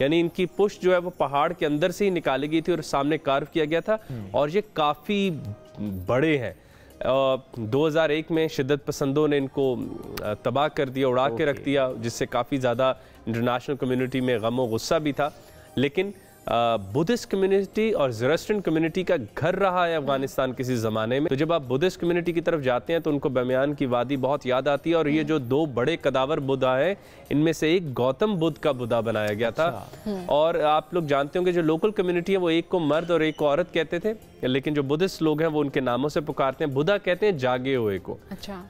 यानी इनकी पुष्ट जो है वो पहाड़ के अंदर से ही निकाली गई थी और सामने कार्व किया गया था। और ये काफ़ी बड़े हैं। 2001 में शिद्दत पसंदों ने इनको तबाह कर दिया, उड़ा के रख दिया, जिससे काफ़ी ज़्यादा इंटरनेशनल कम्युनिटी में गम और गुस्सा भी था। लेकिन बुद्धिस्ट कम्युनिटी और ज़ोरास्ट्रियन कम्युनिटी का घर रहा है अफगानिस्तान किसी ज़माने में। तो जब आप बुद्धिस्ट कम्युनिटी की तरफ जाते हैं तो उनको बामियान की वादी बहुत याद आती है। और ये जो 2 बड़े कदावर बुद्धा है, इनमें से एक गौतम बुद्ध का बुद्धा बनाया गया था। और आप लोग जानते होंगे जो लोकल कम्युनिटी है वो एक को मर्द और एक को औरत कहते थे, लेकिन जो बुद्धिस्ट लोग हैं वो उनके नामों से पुकारते हैं। बुद्धा कहते हैं जागे हुए को।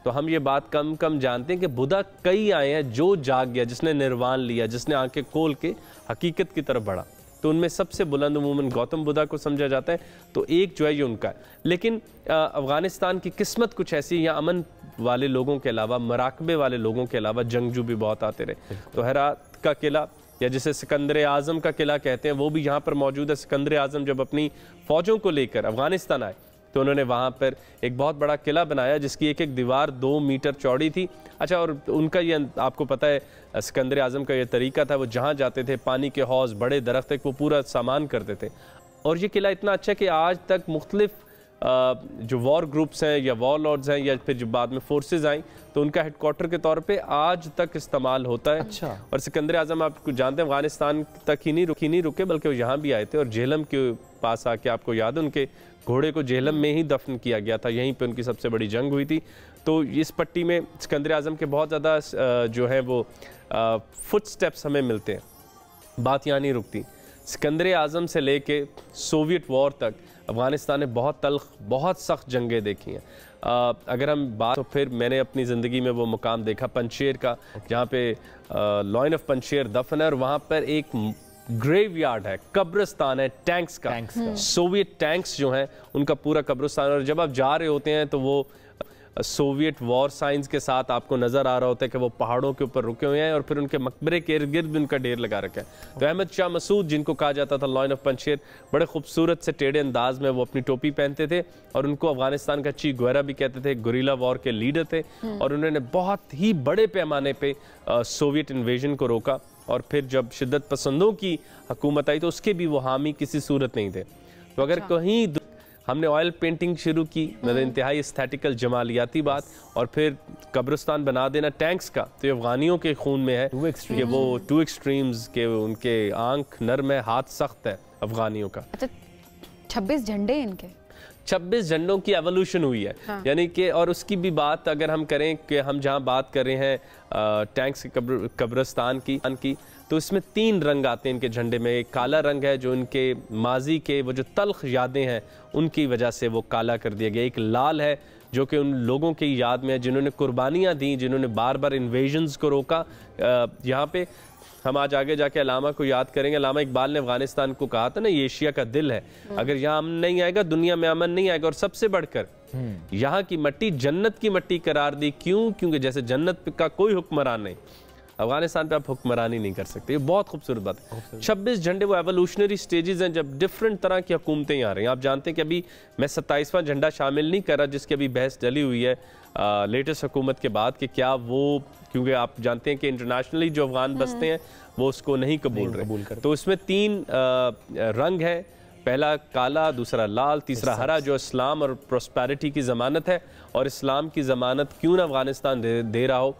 तो हम ये बात कम जानते हैं कि बुद्धा कई आए हैं जो जाग गया, जिसने निर्वाण लिया, जिसने आंखें खोल के हकीकत की तरफ बढ़ा। तो उनमें सबसे बुलंद उमूमन गौतम बुद्धा को समझा जाता है। तो एक जो है ये उनका है। लेकिन अफ़गानिस्तान की किस्मत कुछ ऐसी, यहाँ अमन वाले लोगों के अलावा, मराकबे वाले लोगों के अलावा जंगजू भी बहुत आते रहे। तो हेरात का किला, या जिसे सिकंदर आज़म का किला कहते हैं, वो भी यहाँ पर मौजूद है। सिकंदर आज़म जब अपनी फ़ौजों को लेकर अफ़गानिस्तान आए तो उन्होंने वहाँ पर एक बहुत बड़ा किला बनाया जिसकी एक एक दीवार 2 मीटर चौड़ी थी। अच्छा, और उनका ये आपको पता है सिकंदर आज़म का ये तरीका था, वो जहाँ जाते थे पानी के हौज़, बड़े दरख्त तक वो पूरा सामान करते थे। और ये किला इतना अच्छा है कि आज तक मुख्तलिफ जो वॉर ग्रुप्स हैं या वॉर लॉर्ड्स हैं या फिर जो बाद में फोर्सेज आई तो उनका हेडक्वार्टर के तौर पे आज तक इस्तेमाल होता है। अच्छा। और सिकंदर आजम आप जानते हैं अफगानिस्तान तक ही नहीं रुके बल्कि वो यहाँ भी आए थे और जेहलम के पास आके, आपको याद है, उनके घोड़े को जेहलम में ही दफन किया गया था, यहीं पे उनकी सबसे बड़ी जंग हुई थी। तो इस पट्टी में सिकंदर आजम के बहुत ज़्यादा जो है वो फुट स्टेप्स हमें मिलते हैं। बात यहाँ नहीं रुकती, सिकंदर आजम से लेके सोवियत वॉर तक अफ़गानिस्तान ने बहुत तल्ख, बहुत सख्त जंगें देखी हैं। अगर हम बात तो फिर मैंने अपनी ज़िंदगी में वो मुकाम देखा पंजशेर का, जहाँ पे लॉइन ऑफ पंजशेर दफन है और वहाँ पर एक ग्रेवयार्ड है, कब्रिस्तान है टैंक्स का। सोवियत टैंक्स जो हैं उनका पूरा कब्रिस्तान, और जब आप जा रहे होते हैं तो वो सोवियत वॉर साइंस के साथ आपको नज़र आ रहा होता है कि वो पहाड़ों के ऊपर रुके हुए हैं और फिर उनके मकबरे के इर्द गिर्द भी उनका ढेर लगा रखा है। तो अहमद शाह मसूद, जिनको कहा जाता था लॉइन ऑफ पंजशेर, बड़े खूबसूरत से टेढ़े अंदाज में वो अपनी टोपी पहनते थे और उनको अफगानिस्तान का ची गुएरा भी कहते थे, गुरिल्ला वॉर के लीडर थे और उन्होंने बहुत ही बड़े पैमाने पर सोवियत इन्वेजन को रोका। और फिर जब शिद्दत पसंदों की हुकूमत आई तो उसके भी वो हामी किसी सूरत नहीं थे। तो अगर कहीं हमने ऑयल पेंटिंग शुरू की, मतलब इंतहाई एस्थेटिकल जमालियाती बात, और फिर कब्रिस्तान बना देना टैंक्स का, तो ये अफगानियों के खून में है कि वो टू एक्सट्रीम्स के, उनके आंख नरम है, हाथ सख्त है अफगानियों का। अच्छा, 26 झंडे इनके, 26 झंडों की एवोल्यूशन हुई है। हाँ। यानी कि, और उसकी भी बात अगर हम करें कि हम जहाँ बात कर रहे हैं टैंक्स के कब्रिस्तान की, तो इसमें 3 रंग आते हैं इनके झंडे में। एक काला रंग है जो इनके माजी के वो जो तल्ख यादें हैं उनकी वजह से वो काला कर दिया गया। एक लाल है जो कि उन लोगों की याद में है जिन्होंने कुर्बानियाँ दी, जिन्होंने बार बार इन्वेजन्स को रोका। यहाँ पे हम आज आगे जाके अलामा को याद करेंगे। अलामा इकबाल ने अफगानिस्तान को कहा था ना, ये एशिया का दिल है, अगर यहाँ अमन नहीं आएगा दुनिया में अमन नहीं आएगा। और सबसे बढ़कर यहाँ की मट्टी जन्नत की मट्टी करार दी। क्यों? क्योंकि जैसे जन्नत का कोई हुक्मरान नहीं, अफगानिस्तान पे आप हुक्मरानी नहीं कर सकते। ये बहुत खूबसूरत बात है। 26 झंडे वो एवोल्यूशनरी स्टेजेस हैं जब डिफरेंट तरह की हुकूमतें आ रही हैं। आप जानते हैं कि अभी मैं 27वां झंडा शामिल नहीं कर रहा जिसकी अभी बहस चली हुई है लेटेस्ट हुकूमत के बाद कि क्या वो, क्योंकि आप जानते हैं कि इंटरनेशनली जो अफगान बसते हैं वो उसको नहीं कबूल रहे। तो इसमें 3 रंग है, पहला काला, दूसरा लाल, तीसरा हरा, जो इस्लाम और प्रोस्पेरिटी की ज़मानत है। और इस्लाम की ज़मानत क्यों ना अफगानिस्तान दे रहा हो।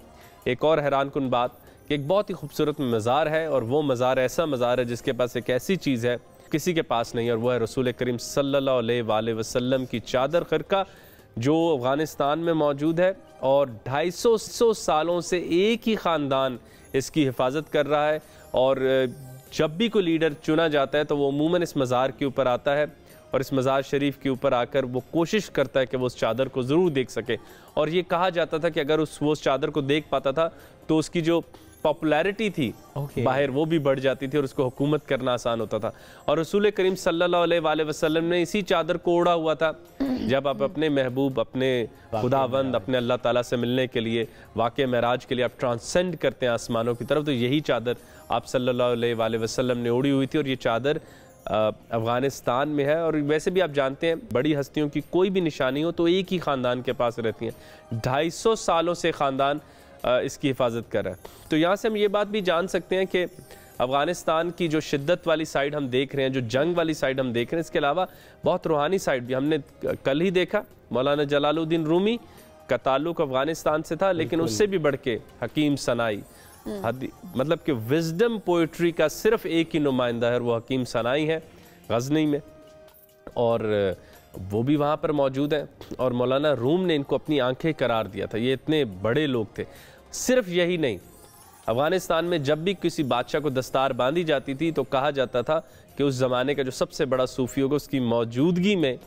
एक और हैरान कुन बात कि एक बहुत ही खूबसूरत मज़ार है, और वो मज़ार ऐसा मज़ार है जिसके पास एक ऐसी चीज़ है किसी के पास नहीं, और वो है रसूल करीम सल्लल्लाहु अलैहि वसल्लम की चादर खिरका, जो अफगानिस्तान में मौजूद है। और 250 सालों से एक ही ख़ानदान इसकी हिफाजत कर रहा है। और जब भी कोई लीडर चुना जाता है तो वो अमूमन इस मज़ार के ऊपर आता है और इस मज़ार शरीफ के ऊपर आकर वो कोशिश करता है कि वो उस चादर को ज़रूर देख सके। और ये कहा जाता था कि अगर वो उस चादर को देख पाता था तो उसकी जो पॉपुलैरिटी थी बाहर वो भी बढ़ जाती थी और उसको हुकूमत करना आसान होता था। और रसूल करीम सल्लल्लाहु अलैहि वसल्लम ने इसी चादर को ओढ़ा हुआ था जब आप अपने महबूब, अपने खुदावंद, अपने अल्लाह ताला से मिलने के लिए, वाक़े महराज के लिए आप ट्रांसेंड करते हैं आसमानों की तरफ, तो यही चादर आप सल्लल्लाहु अलैहि वसल्लम ने ओढ़ी हुई थी। और ये चादर अफ़गानिस्तान में है। और वैसे भी आप जानते हैं बड़ी हस्तियों की कोई भी निशानी हो तो एक ही ख़ानदान के पास रहती हैं। 250 सालों से ख़ानदान इसकी हिफाजत कर रहा है। तो यहाँ से हम ये बात भी जान सकते हैं कि अफ़गानिस्तान की जो शिद्दत वाली साइड हम देख रहे हैं, जो जंग वाली साइड हम देख रहे हैं, इसके अलावा बहुत रूहानी साइड भी हमने कल ही देखा। मौलाना जलालुद्दीन रूमी का ताल्लुक अफ़गानिस्तान से था, लेकिन उससे भी बढ़ के हकीम सनाई, मतलब कि विजडम पोइट्री का सिर्फ एक ही नुमाइंदा है, वो हकीम सनाई है गज़नी में, और वो भी वहाँ पर मौजूद हैं। और मौलाना रूम ने इनको अपनी आंखें करार दिया था। ये इतने बड़े लोग थे। सिर्फ यही नहीं, अफ़गानिस्तान में जब भी किसी बादशाह को दस्तार बांधी जाती थी तो कहा जाता था कि उस ज़माने का जो सबसे बड़ा सूफ़ी होगा उसकी मौजूदगी में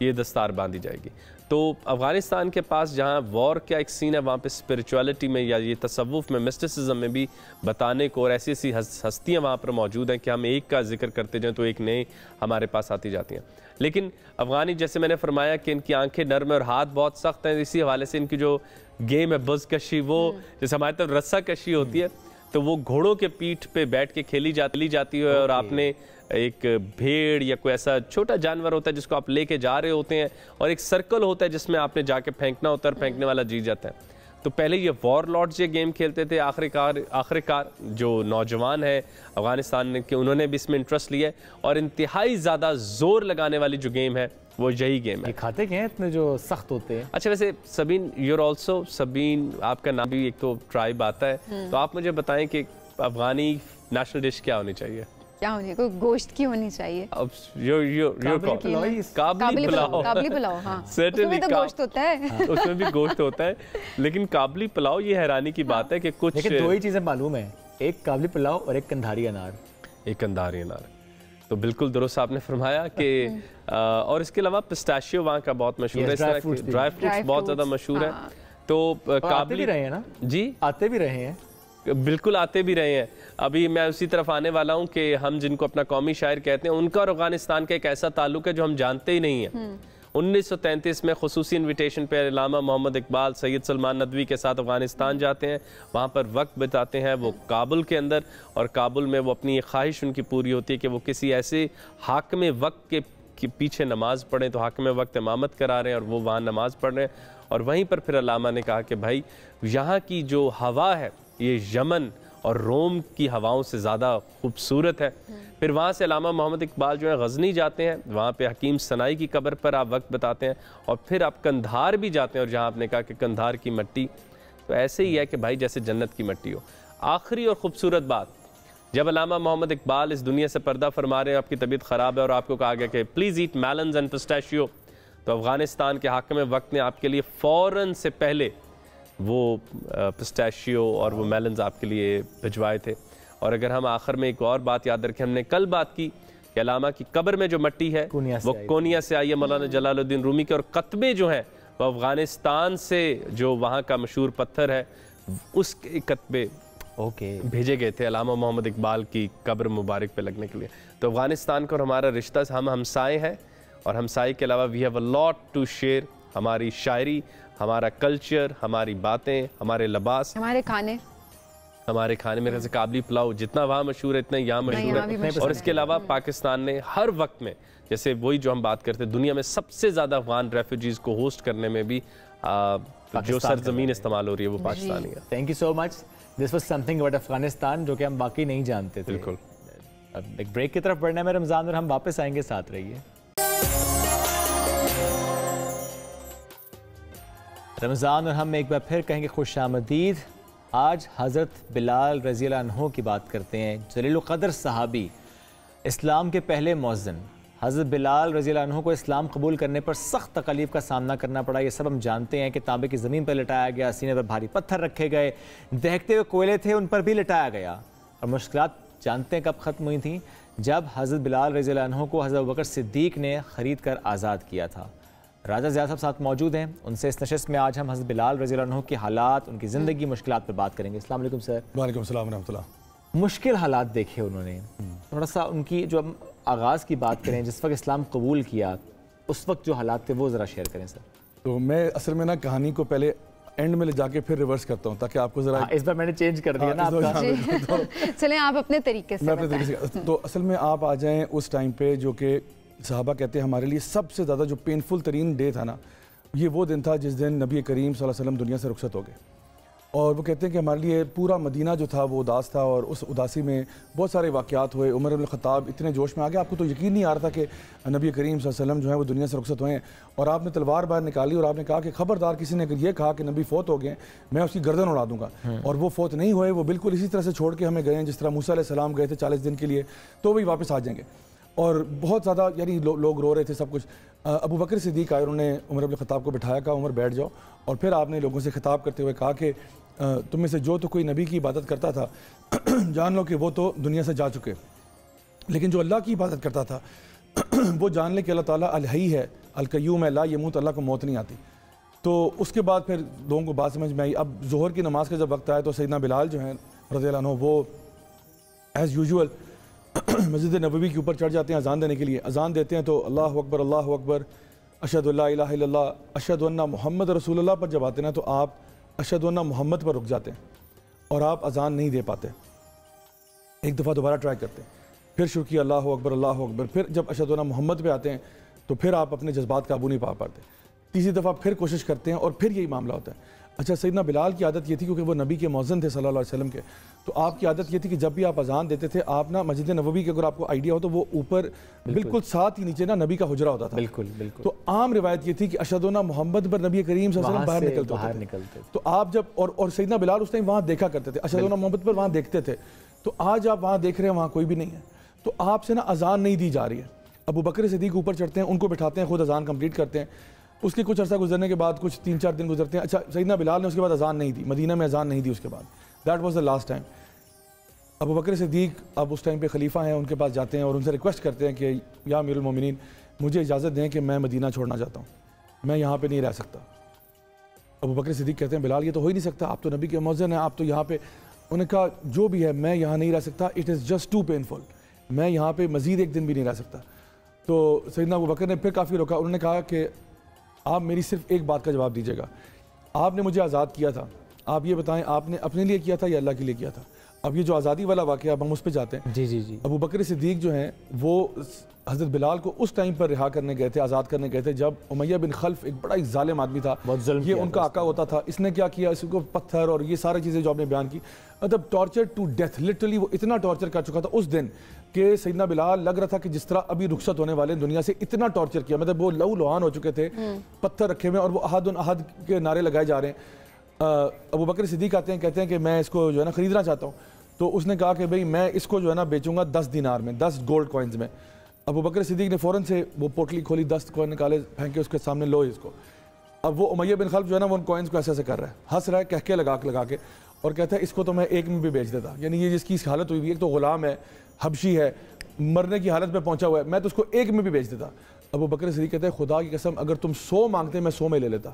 ये दस्तार बांधी जाएगी। तो अफ़गानिस्तान के पास जहाँ वॉर का एक सीन है, वहाँ पे स्पिरिचुअलिटी में या ये तसव्वुफ़ में, मिस्टिसिज्म में भी बताने को, और ऐसी ऐसी हस्तियाँ वहाँ पर मौजूद हैं कि हम एक का जिक्र करते जाएँ तो एक नए हमारे पास आती जाती हैं। लेकिन अफ़गानी, जैसे मैंने फरमाया कि इनकी आंखें नरम और हाथ बहुत सख्त हैं, इसी हवाले से इनकी जो गेम है बज़ कशी, वो जैसे हमारे तरफ रस्सा कशी होती है तो वो घोड़ों के पीठ पे बैठ के खेली जाती है। और आपने एक भेड़ या कोई ऐसा छोटा जानवर होता है जिसको आप लेके जा रहे होते हैं, और एक सर्कल होता है जिसमें आपने जाके फेंकना होता है और फेंकने वाला जीत जाता है। तो पहले ये वॉर लॉर्ड्स ये गेम खेलते थे। आखिरकार जो नौजवान है अफ़गानिस्तान के, उन्होंने भी इसमें इंटरेस्ट लिया है, और इंतहाई ज़्यादा ज़ोर लगाने वाली जो गेम है वो यही गेम है। खाते क्या हैं इतने जो सख्त होते हैं? अच्छा, वैसे सबीन, यूर ऑल्सो सबीन, आपका नाम भी एक तो ट्राइब आता है, तो आप मुझे बताएं कि अफगानी नेशनल डिश क्या होनी चाहिए? क्या होनी, कोई गोश्त की होनी चाहिए। अब काबली पुलाव, हाँ, उसमें तो गोश्त होता है। उसमें भी गोश्त होता है, लेकिन काबली पुलाव, ये हैरानी की बात है कि कुछ दो ही चीजें मालूम है, एक काबली पुलाव और एक कंधारी अनार। एक कंधारी अनार, तो बिल्कुल दुरुस्त आपने फरमाया कि और इसके अलावा पिस्ताशियो वहाँ का बहुत मशहूर है, ड्राई फ्रूट्स बहुत ज्यादा मशहूर है। तो काबली रहे हैं ना जी, आते भी रहे हैं, बिल्कुल आते भी रहे हैं। अभी मैं उसी तरफ आने वाला हूँ कि हम जिनको अपना कौमी शायर कहते हैं, उनका और अफगानिस्तान का एक ऐसा ताल्लुक है जो हम जानते ही नहीं है। 1933 में खुसूसी इन्विटेशन पे अल्लामा मोहम्मद इकबाल सैयद सलमान नदवी के साथ अफगानिस्तान जाते हैं, वहाँ पर वक्त बिताते हैं वो काबुल के अंदर, और काबुल में वो अपनी ख्वाहिश उनकी पूरी होती है कि वो किसी ऐसे हाकिम वक्त के पीछे नमाज़ पढ़ें। तो हाकिम वक्त इमामत करा रहे हैं और वो वहाँ नमाज़ पढ़ रहे हैं, और वहीं पर फिर अल्लामा ने कहा कि भाई यहाँ की जो हवा है ये यमन और रोम की हवाओं से ज़्यादा खूबसूरत है। फिर वहाँ से अल्लामा मोहम्मद इकबाल जो है गज़नी जाते हैं, वहाँ पे हकीम सनाई की कब्र पर आप वक्त बताते हैं, और फिर आप कंधार भी जाते हैं, और जहाँ आपने कहा कि कंधार की मिट्टी तो ऐसे ही है कि भाई जैसे जन्नत की मिट्टी हो। आखिरी और ख़ूबसूरत बात, जब अल्लामा मोहम्मद इकबाल इस दुनिया से पर्दा फरमा रहे हैं, आपकी तबीयत ख़राब है और आपको कहा गया कि please eat melons and pistachio, तो अफ़गानिस्तान के हाकिम वक्त ने आपके लिए फ़ौरन से पहले वो पिस्ताशियो और वो मेलन्स आपके लिए भिजवाए थे। और अगर हम आखिर में एक और बात याद रखें, हमने कल बात की कि अल्लामा की कब्र में जो मिट्टी है वो कोनिया से आई है, मौलाना जलालुद्दीन रूमी के, और कतबे जो हैं वो अफ़गानिस्तान से जो वहाँ का मशहूर पत्थर है उसके कतबे भेजे गए थे अल्लामा मोहम्मद इकबाल की कब्र मुबारक पे लगने के लिए। तो अफ़गानिस्तान का और हमारा रिश्ता, हम हमसाए हैं, और हमसाए के अलावा we have a lot to share. हमारी शायरी, हमारा कल्चर, हमारी बातें, हमारे लिबास, हमारे खाने मेरे से काबली पुलाव जितना वहाँ मशहूर है इतना यहाँ मशहूर है। और इसके अलावा पाकिस्तान ने हर वक्त में, जैसे वही जो हम बात करते हैं, दुनिया में सबसे ज़्यादा अफगान रेफ्यूजीज़ को होस्ट करने में भी जो सरजमीन इस्तेमाल हो रही है वो पाकिस्तानी है। Thank you so much. This was something about Afghanistan जो कि हम बाकी नहीं जानते थे। बिल्कुल। अब एक ब्रेक की तरफ बढ़ना है रमज़ान, और हम वापस आएंगे, साथ रहिए। रमज़ान और हम एक बार फिर कहेंगे खुश आमदीद। आज हज़रत बिलाल रज़ी अल्लाह अन्हु की बात करते हैं, जलील क़द्र सहाबी, इस्लाम के पहले मौज़न। हज़रत बिलाल रज़ी अल्लाह अन्हु को इस्लाम कबूल करने पर सख्त तकलीफ़ का सामना करना पड़ा। ये सब हम जानते हैं कि तांबे की ज़मीन पर लिटाया गया, सीने पर भारी पत्थर रखे गए, दहकते हुए कोयले थे उन पर भी लिटाया गया। और मुश्किलात जानते हैं कब ख़त्म हुई थी? जब हज़रत बिलाल रज़ी अल्लाह अन्हु को हज़रत अबू बकर सिद्दीक़ ने ख़रीद कर आज़ाद किया था। राजा ज़िया साहब साथ मौजूद हैं, उनसे इस नशिस्त में आज हम हज़रत बिलाल रज़ी अल्लाह अन्हु के हालात, उनकी ज़िंदगी, मुश्किलात पर बात करेंगे। अस्सलाम वालेकुम सर। वालेकुम सलाम रहमतुल्लाह। मुश्किल हालात देखे उन्होंने, थोड़ा सा उनकी जो हम आगाज़ की बात करें, जिस वक्त इस्लाम कबूल किया उस वक्त जो हालात थे वो ज़रा शेयर करें सर। तो मैं असल में ना कहानी को पहले एंड में ले जाके फिर रिवर्स करता हूँ ताकि आपको ज़रा इस बार मैंने चेंज कर दिया ना आपका। चलें आप अपने तरीके से। मैं अपने तरीके से। तो असल में आप आ जाएँ उस टाइम पे जो कि सहाबा कहते हैं हमारे लिए सबसे ज़्यादा जो पेनफुल तरीन डे था ना, ये वो दिन था जिस दिन नबी करीम सल्लल्लाहु अलैहि वसल्लम दुनिया से रुखसत हो गए। और वो कहते हैं कि हमारे लिए पूरा मदीना जो था वो उदास था, और उस उदासी में बहुत सारे वाक़यात हुए। उमर इब्न ख़त्ताब इतने जोश में आ गए, आपको तो यकीन नहीं आ रहा था कि नबी करीम सल्लल्लाहु अलैहि वसल्लम जो है वो दुनिया से रुखसत हुए हैं। और आपने तलवार बाहर निकाली और आपने कहा कि ख़बरदार किसी ने अगर ये कहा कि नबी फ़ौत हो गए, मैं उसकी गर्दन उड़ा दूँगा। और वो फ़ौत नहीं हुए, वो बिल्कुल इसी तरह से छोड़ के हमें गए हैं जिस तरह मूसा अलैहिस्सलाम गए थे 40 दिन के लिए, तो वही वापस आ जाएंगे। और बहुत ज़्यादा यानी लोग रो रहे थे, सब कुछ। अबू बकर सिद्दीक़ आए, उन्होंने उमर इब्न ख़त्ताब को बिठाया, कहा उमर बैठ जाओ। और फिर आपने लोगों से खिताब करते हुए कहा कि तुम में से जो तो कोई नबी की इबादत करता था जान लो कि वो तो दुनिया से जा चुके, लेकिन जो अल्लाह की इबादत करता था वो जान ले कि अल्लाह ताला अल-हई है, अल-क़य्यूम है, ला यमूत, अल्लाह को मौत नहीं आती। तो उसके बाद फिर लोगों को बात समझ में आई। अब ज़ोहर की नमाज का जब वक्त आया तो सैयदना बिलाल जो हैं रज़ी अल्लाह अन्हु वो एज़ यूजुअल मस्जिद नबवी के ऊपर चढ़ जाते हैं अज़ान देने के लिए। अज़ान देते हैं तो अल्लाहु अकबर, अशहदु अल्ला इलाहा इल्लल्लाह, अशहदु अन्ना मुहम्मद रसूलुल्लाह पर जब आते हैं तो आप अशहदु अन्ना मुहम्मद पर रुक जाते हैं और आप अज़ान नहीं दे पाते। एक दफ़ा दोबारा ट्राई करते हैं, फिर शुरू किया अल्लाहु अकबर। फिर जब अशहदु अन्ना मुहम्मद पे आते हैं तो फिर आप अपने जज्बात काबू नहीं पा पाते। तीसरी दफ़ा फिर कोशिश करते हैं और फिर यही मामला होता है। अच्छा, सैयदना बिलाल की आदत ये थी, क्योंकि वो नबी के मौज़न थे सल्लल्लाहु अलैहि वसल्लम के, तो आपकी आदत ये थी कि जब भी आप अजान देते थे, आप ना मस्जिद नबवी के, अगर आपको आइडिया हो तो वो ऊपर बिल्कुल साथ ही नीचे ना नबी का हुजरा होता था। बिल्कुल बिल्कुल। तो आम रिवायत ये थी कि अशहदुन्ना मोहम्मद पर नबी करीम सल्लल्लाहु अलैहि वसल्लम बाहर निकलते थे। तो आप जब और सैयदना बिलाल उस टाइम वहाँ देखा करते थे, अशहदुन्ना मोहम्मद पर वहाँ देखते थे। तो आज आप वहाँ देख रहे हैं, वहाँ कोई भी नहीं है, तो आपसे ना अजान नहीं दी जा रही है। अबू बकर सिद्दीक ऊपर चढ़ते हैं, उनको बिठाते हैं, खुद अजान कंप्लीट करते हैं। उसके कुछ अर्सा गुजरने के बाद, कुछ 3-4 दिन गुजरते हैं, अच्छा सैयदना बिलाल ने उसके बाद अजान नहीं दी, मदीना में अजान नहीं दी उसके बाद। That was the last time. Abu Bakr Siddiq अब उस टाइम पे खलीफा हैं, उनके पास जाते हैं और उनसे रिक्वेस्ट करते हैं कि या अमीरुल मोमिनीन, मुझे इजाज़त दें कि मैं मदीना छोड़ना चाहता हूँ, मैं यहाँ पर नहीं रह सकता। अबू बकर सिद्दीक कहते हैं बिलाल ये तो हो ही नहीं सकता, आप तो नबी के मौज़न हैं, आप तो यहाँ पे। उन्होंने कहा जो भी है, मैं यहाँ नहीं रह सकता, it is just too painful, मैं यहाँ पे मज़ीद एक दिन भी नहीं रह सकता। तो सैयदना अबू बकर ने फिर काफ़ी रोका। उन्होंने कहा कि आप मेरी सिर्फ एक बात का जवाब दीजिएगा, आपने मुझे आज़ाद किया था, आप ये बताएं आपने अपने लिए किया था या अल्लाह के लिए किया था। अब ये जो आज़ादी वाला वाक़या, अब हम उस पर जाते हैं। जी जी जी। अबू बकर सिद्दीक जो हैं वो हज़रत बिलाल को उस टाइम पर रिहा करने गए थे, आज़ाद करने गए थे, जब उमैया बिन खल्फ एक बड़ा ही ज़ालिम आदमी था, ये उनका आका होता था। इसने क्या किया, इसको पत्थर और ये सारी चीज़ें जो आपने बयान की, मतलब टॉर्चर टू डेथ, लिटरली वो इतना टॉर्चर कर चुका था उस दिन कि सैयदना बिलाल लग रहा था कि जिस तरह अभी रुखसत होने वाले दुनिया से, इतना टॉर्चर किया, मतलब वो लहू लुहान हो चुके थे, पत्थर रखे हुए और वो अहद अहद के नारे लगाए जा रहे हैं। अबू बकर सिद्दीक आते हैं, कहते हैं कि मैं इसको जो है ना ख़रीदना चाहता हूँ। तो उसने कहा कि भाई मैं इसको जो है ना बेचूंगा 10 दिनार में, 10 गोल्ड कॉइन्स में। अबू बकर सिद्दीक ने फ़ौरन से वो पोटली खोली, 10 कॉइन निकाले, फेंके उसके सामने, लो इसको। अब वो उमैया बिन खल्फ जो है ना वो उन कॉइन्स को ऐसे ऐसे कर रहा है, हंस रहा है, कह के लगा के और कहता है इसको तो मैं एक में भी बेच देता। यानी ये जिसकी इस हालत हुई हुई है, एक तो ग़ुलाम है, हबशी है, मरने की हालत में पहुंचा हुआ है, मैं तो उसको एक में भी बेच देता। अबू बकर सिद्दीक कहते हैं खुदा की कसम अगर तुम 100 मांगते मैं 100 में ले लेता,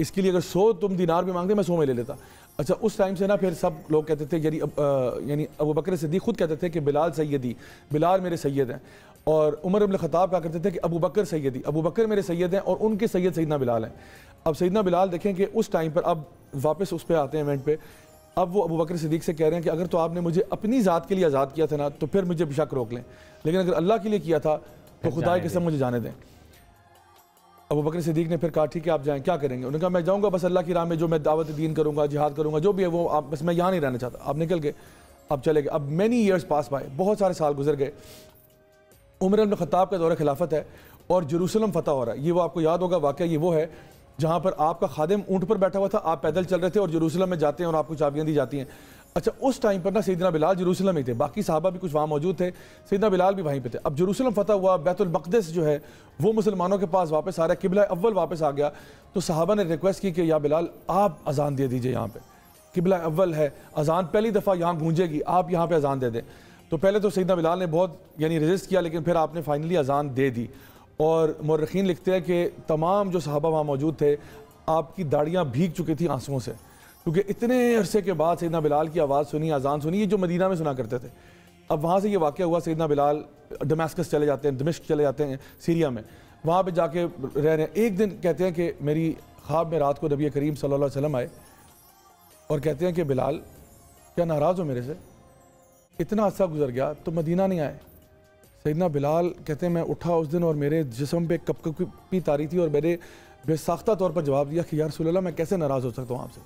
इसके लिए अगर 100 तुम दिनार भी मांगते मैं 100 में ले लेता। अच्छा, उस टाइम से ना फिर सब लोग कहते थे, यानी अबू बकर सिद्दीक खुद कहते थे कि बिलाल सैयदी, बिलाल मेरे सैयद हैं। और उमर इब्न ख़त्ताब कहा करते थे कि अबू बकर सैयदी, अबू बकर मेरे सैयद हैं और उनके सैयद सैयदना बिलाल हैं। अब सैयदना बिलाल देखें कि उस टाइम पर, अब वापस उस पर आते हैं इवेंट पे, अब वो अबू बकर सिद्दीक से कह रहे हैं कि अगर तो आपने मुझे अपनी ज़ात के लिए आज़ाद किया था ना, तो फिर मुझे बेशक रोक लें, लेकिन अगर अल्लाह के लिए किया था तो खुदा की कसम मुझे जाने दें। अबू बकर सिद्दीक ने फिर कहा ठीक है आप जाएं, क्या करेंगे। उन्होंने कहा मैं जाऊँगा, बस अल्लाह की राह में जो मैं दावत दीन करूँगा, जिहाद करूँगा, जो भी है वो, आप बस मैं यहाँ नहीं रहना चाहता। आप निकल गए, अब चले गए। अब मैनी ईयर्स पास बाय, बहुत सारे साल गुजर गए। उमर इब्न ख़त्ताब का दौर खिलाफत है और जेरूसलम फतह हो रहा है। ये वो आपको याद होगा वाक़या, ये वो है जहाँ पर आपका खादिम ऊँट पर बैठा हुआ था, आप पैदल चल रहे थे और जेरूसलम में जाते हैं और आपको चाबियाँ दी जाती हैं। अच्छा, उस टाइम पर ना सैयदना बिलाल जेरूसलम में थे, बाकी सहाबा भी कुछ वहाँ मौजूद थे, सैयदना बिलाल भी वहीं पे थे। अब जेरूसलम फतह हुआ, बैतुल मक़दिस जो है वो मुसलमानों के पास वापस आ रहा है, किबला अव्वल वापस आ गया। तो सहाबा ने रिक्वेस्ट की कि या बिलाल आप अजान दे दीजिए, यहाँ पे किबला अव्वल है, अजान पहली दफ़ा यहाँ गूंजेगी, आप यहाँ पे अजान दे दें। तो पहले तो सैयदना बिलाल ने बहुत यानी रेजिस्ट किया, लेकिन फिर आपने फाइनली अजान दे दी। और मुर्रिखीन लिखते हैं कि तमाम जो सहाबा वहाँ मौजूद थे, आपकी दाढ़ियाँ भीग चुकी थी आंसुओं से, क्योंकि इतने अरसे के बाद सैयदना बिलाल की आवाज़ सुनी, अजान सुनी, ये जो मदीना में सुना करते थे। अब वहाँ से ये वाक़या हुआ, सैयदना बिलाल दमास्कस चले जाते हैं, दमिश्क चले जाते हैं सीरिया में, वहाँ पे जाके रह रहे हैं। एक दिन कहते हैं कि मेरी ख्वाब में रात को नबी करीम सल्लल्लाहु अलैहि वसल्लम आए और कहते हैं कि बिलाल क्या नाराज़ हो मेरे से, इतना अरसा गुजर गया तो मदीना नहीं आए। सैयदना बिलाल कहते हैं मैं उठा उस दिन और मेरे जिस्म पे कपकपी तारी थी और मैंने बेसाख्ता तौर पर जवाब दिया कि या रसूल अल्लाह मैं कैसे नाराज़ हो सकता हूँ आपसे।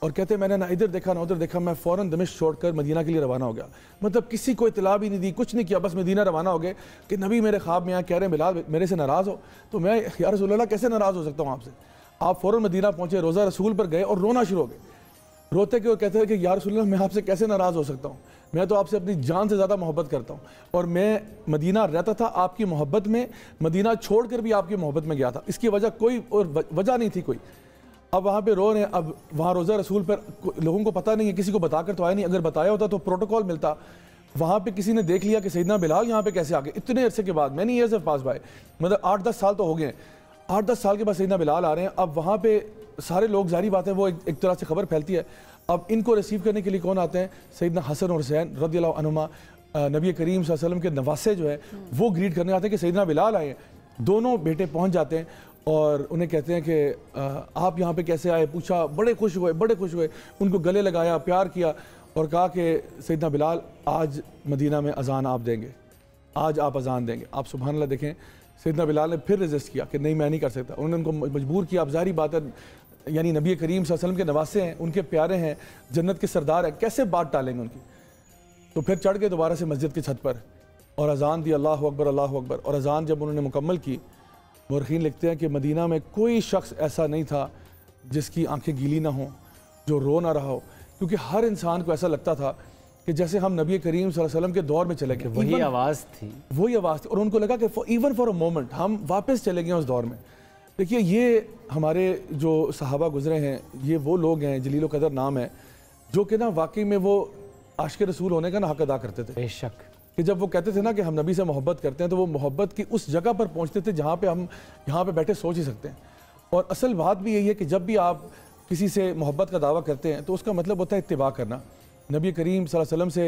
और कहते हैं मैंने ना इधर देखा ना उधर देखा, मैं फ़ौरन दमिश्क छोड़कर मदीना के लिए रवाना हो गया। मतलब किसी को इतला भी नहीं दी, कुछ नहीं किया, बस मदीना रवाना हो गए कि नबी मेरे ख्वाब में यहाँ कह रहे हैं बिलाल मेरे से नाराज़ हो। तो मैं या रसूल अल्लाह कैसे नाराज़ हो सकता हूँ आपसे। आप फ़ौरन मदीना पहुँचे, रोज़ा रसूल पर गए और रोना शुरू हो गए। रोते कि वो कहते हैं कि या रसूल अल्लाह मैं आपसे कैसे नाराज़ हो सकता हूँ, मैं तो आपसे अपनी जान से ज़्यादा मोहब्बत करता हूँ और मैं मदीना रहता था आपकी मोहब्बत में, मदीना छोड़कर भी आपकी मोहब्बत में गया था, इसकी वजह कोई और वजह नहीं थी कोई। अब वहाँ पे रो रहे हैं। अब वहाँ रोज़ा रसूल पर लोगों को पता नहीं है, किसी को बताकर तो आया नहीं, अगर बताया होता तो प्रोटोकॉल मिलता। वहाँ पे किसी ने देख लिया कि सैयदना बिलाल यहाँ पे कैसे आ गए इतने अरसे के बाद, many years of pass by, मतलब 8-10 साल तो हो गए हैं। 8-10 साल के बाद सैयदना बिलाल आ रहे हैं। अब वहाँ पे सारे लोग, जारी बात है वो एक तरह से खबर फैलती है। अब इनको रिसीव करने के लिए कौन आते हैं, सैयदना हसन और हुसैन रज़ियल्लाहु अन्हुमा, नबी करीम सल्लल्लाहु अलैहि वसल्लम के नवासे जो है वो ग्रीट करने आते हैं कि सैयदना बिलाल आए। दोनों बेटे पहुँच जाते हैं और उन्हें कहते हैं कि आप यहाँ पे कैसे आए, पूछा, बड़े खुश हुए, उनको गले लगाया, प्यार किया और कहा कि सैयदना बिलाल आज मदीना में अजान आप देंगे, आज आप अजान देंगे। आप सुभान अल्लाह देखें, सैयदना बिलाल ने फिर रेजिस्ट किया कि नहीं मैं नहीं कर सकता। उन्होंने उनको मजबूर किया। अब ज़ाहिर बात है यानी नबी करीम सल्लल्लाहु अलैहि वसल्लम के नवासे हैं, उनके प्यारे हैं, जन्नत के सरदार हैं, कैसे बात टालेंगे उनकी। तो फिर चढ़ गए दोबारा से मस्जिद की छत पर और अजान दी, अल्लाह अकबर अल्लाह अकबर। और अजान जब उन्होंने मुकम्मल की, मुर्खीन लिखते हैं कि मदीना में कोई शख्स ऐसा नहीं था जिसकी आंखें गीली ना हो, जो रो ना रहा हो, क्योंकि हर इंसान को ऐसा लगता था कि जैसे हम नबी करीम सल्लल्लाहु अलैहि वसल्लम के दौर में चले गए। वही आवाज़ थी, वही आवाज़ थी, और उनको लगा कि इवन फॉर अ मोमेंट हम वापस चले गए उस दौर में। देखिए, ये हमारे जो सहाबा गुजरे हैं, ये वो लोग हैं, जलील कदर नाम है, जो कि ना वाकई में वो आशिक़ रसूल होने का ना हक अदा करते थे। बेशक कि जब वो कहते थे ना कि हम नबी से मोहब्बत करते हैं, तो वो मोहब्बत की उस जगह पर पहुंचते थे जहाँ पे हम यहाँ पे बैठे सोच ही सकते हैं। और असल बात भी यही है कि जब भी आप किसी से मोहब्बत का दावा करते हैं तो उसका मतलब होता है इत्तिबा करना। नबी करीम सल्लल्लाहु अलैहि वसल्लम से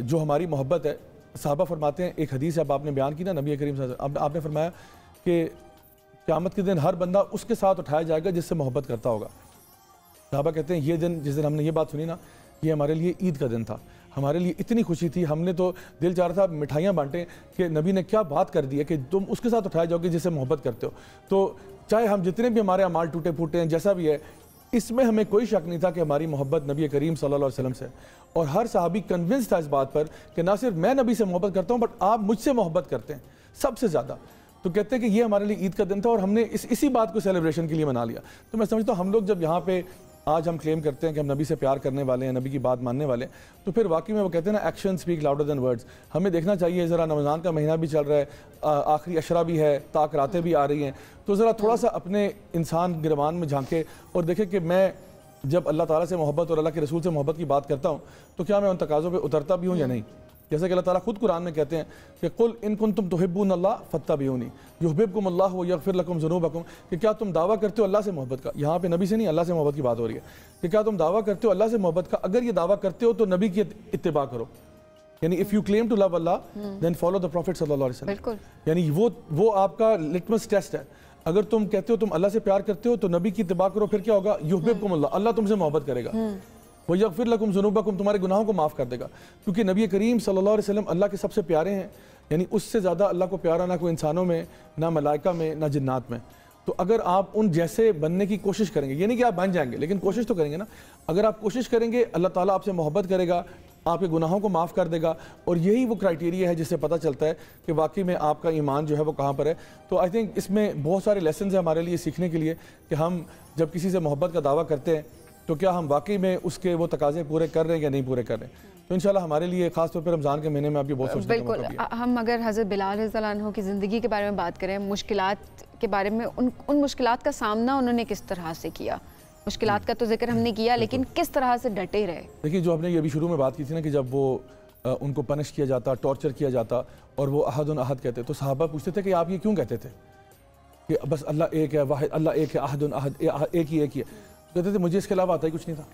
जो हमारी मोहब्बत है, साहबा फरमाते हैं, एक हदीस अब आपने बयान की ना, नबी करीम सल्लल्लाहु अलैहि वसल्लम आपने फरमाया कि क़यामत के दिन हर बंदा उसके साथ उठाया जाएगा जिससे मोहब्बत करता होगा। साहबा कहते हैं ये दिन, जिस दिन हमने ये बात सुनी ना, ये हमारे लिए ईद का दिन था। हमारे लिए इतनी खुशी थी, हमने तो दिल चाह रहा था मिठाइयाँ बांटें कि नबी ने क्या बात कर दी है कि तुम उसके साथ उठाए जाओगे जिससे मोहब्बत करते हो। तो चाहे हम जितने भी हमारे अमाल टूटे फूटे हैं, जैसा भी है, इसमें हमें कोई शक नहीं था कि हमारी मोहब्बत नबी करीम सल्लल्लाहु अलैहि वसल्लम से। और हर सहाबी कन्विंस था इस बात पर कि ना सिर्फ मैं नबी से मोहब्बत करता हूँ, बट आप मुझसे मोहब्बत करते हैं सबसे ज़्यादा। तो कहते हैं कि ये हमारे लिए ईद का दिन था और हमने इसी बात को सेलिब्रेशन के लिए मना लिया। तो मैं समझता हूँ हम लोग जब यहाँ पे आज हम क्लेम करते हैं कि हम नबी से प्यार करने वाले हैं, नबी की बात मानने वाले हैं, तो फिर वाकई में वो कहते हैं ना, action speak louder than words. हमें देखना चाहिए, ज़रा रमज़ान का महीना भी चल रहा है, आखिरी अशरा भी है, ताक रातें भी आ रही हैं, तो ज़रा थोड़ा सा अपने इंसान गिरबान में झांके और देखे कि मैं जब अल्लाह ताला से मोहब्बत और अल्लाह के रसूल से मोहब्बत की बात करता हूँ तो क्या मैं उन तकाज़ों पर उतरता भी हूँ या नहीं। जैसे कि अल्लाह ताला खुद कुरान में कहते हैं कि कुल इन कुंतुम तुहिब्बून अल्लाह फत्तबिऊनी युहब्बिबकुमुल्लाह व यगफिर लकुम ज़ुनूबकुम, कि क्या तुम दावा करते हो अल्लाह से मोहब्बत का। यहाँ पे नबी से नहीं, अल्लाह से मोहब्बत की बात हो रही है कि क्या तुम दावा करते हो अल्लाह से मोहब्बत का। अगर ये दावा करते हो तो नबी की इत्तिबा करो, यानी if you claim to love Allah then follow the prophet सल्लल्लाहु अलैहि वसल्लम। यानी वो आपका लिटमस टेस्ट है। अगर तुम कहते हो तुम अल्लाह से प्यार करते हो तो नबी की इत्तिबा करो, फिर क्या होगा, युहब्बिबकुमुल्लाह, अल्लाह तुमसे मोहब्बत करेगा, वो यगफिर लकुम ज़ुनूबकुम, तुम्हारे गुनाहों को माफ़ कर देगा। क्योंकि नबी करीम सल्लल्लाहु अलैहि वसल्लम अल्लाह के सबसे प्यारे हैं, यानी उससे ज़्यादा अल्लाह को प्यारा ना कोई इंसानों में, ना मलाइका में, ना जिन्नात में। तो अगर आप उन जैसे बनने की कोशिश करेंगे, ये नहीं कि आप बन जाएंगे, लेकिन कोशिश तो करेंगे ना। अगर आप कोशिश करेंगे, अल्लाह ताला आपसे मोहब्बत करेगा, आपके गुनाहों को माफ़ कर देगा। और यही वो क्राइटेरिया है जिससे पता चलता है कि वाकई में आपका ईमान जो है वो कहाँ पर है। तो आई थिंक इसमें बहुत सारे लेसन है हमारे लिए सीखने के लिए कि हम जब किसी से मोहब्बत का दावा करते हैं तो क्या हम वाकई में उसके वो तकाजे पूरे कर रहे हैं या नहीं पूरे कर रहे हैं। तो इंशाल्लाह हमारे लिए खास तौर पर रमज़ान के महीने में आप ये बहुत सोचने का मौका भी है। हम अगर हज़रत बिलाल रज़ियल्लाहु अन्हु की ज़िंदगी के बारे में बात करें, मुश्किलात के बारे में, उन मुश्किलात का सामना उन्होंने किस तरह से किया। मुश्किलात का तो जिक्र हमने किया, लेकिन किस तरह से डटे रहे। देखिए, जो हमने ये अभी शुरू में बात की थी ना कि जब वो उनको पनिश किया जाता, टॉर्चर किया जाता और वो अहद उन अहद कहते, तो सहाबा पूछते थे कि आप ये क्यों कहते थे कि बस अल्लाह एक है, वाहिद अल्लाह एक है, अहद उन अहद, एक ही है। कहते थे मुझे इसके अलावा आता ही कुछ नहीं था।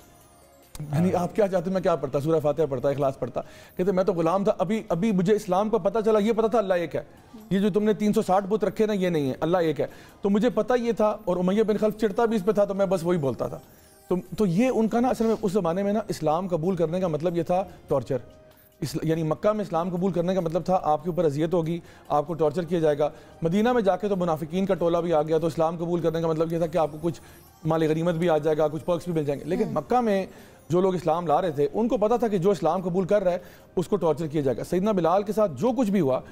यानी आप क्या चाहते, मैं क्या पढ़ता, सूरह फातिहा पढ़ता, इखलास पढ़ता। कहते मैं तो गुलाम था, अभी मुझे इस्लाम का पता चला, ये पता था अल्लाह एक है, ये जो तुमने 360 बुत रखे ना ये नहीं है, अल्लाह एक है। तो मुझे पता ये था, और उमैया बिन खल्फ चिढ़ता भी इस पे था, तो मैं बस वही बोलता था। तो ये उनका ना असल में उस ज़माने में ना इस्लाम कबूल करने का मतलब ये था टॉर्चर। यानी मक्का में इस्लाम कबूल करने का मतलब था आपके ऊपर अजियत होगी, आपको टॉर्चर किया जाएगा। मदीना में जाके तो मुनाफिकीन का टोला भी आ गया, तो इस्लाम कबूल करने का मतलब ये था कि आपको कुछ माल गनीमत भी आ जाएगा, कुछ पर्क्स भी मिल जाएंगे। लेकिन मक्का में जो लोग इस्लाम ला रहे थे उनको पता था कि जो इस्लाम कबूल कर रहा है उसको टॉर्चर किया जाएगा। सैयदना बिलाल के साथ जो कुछ भी हुआ,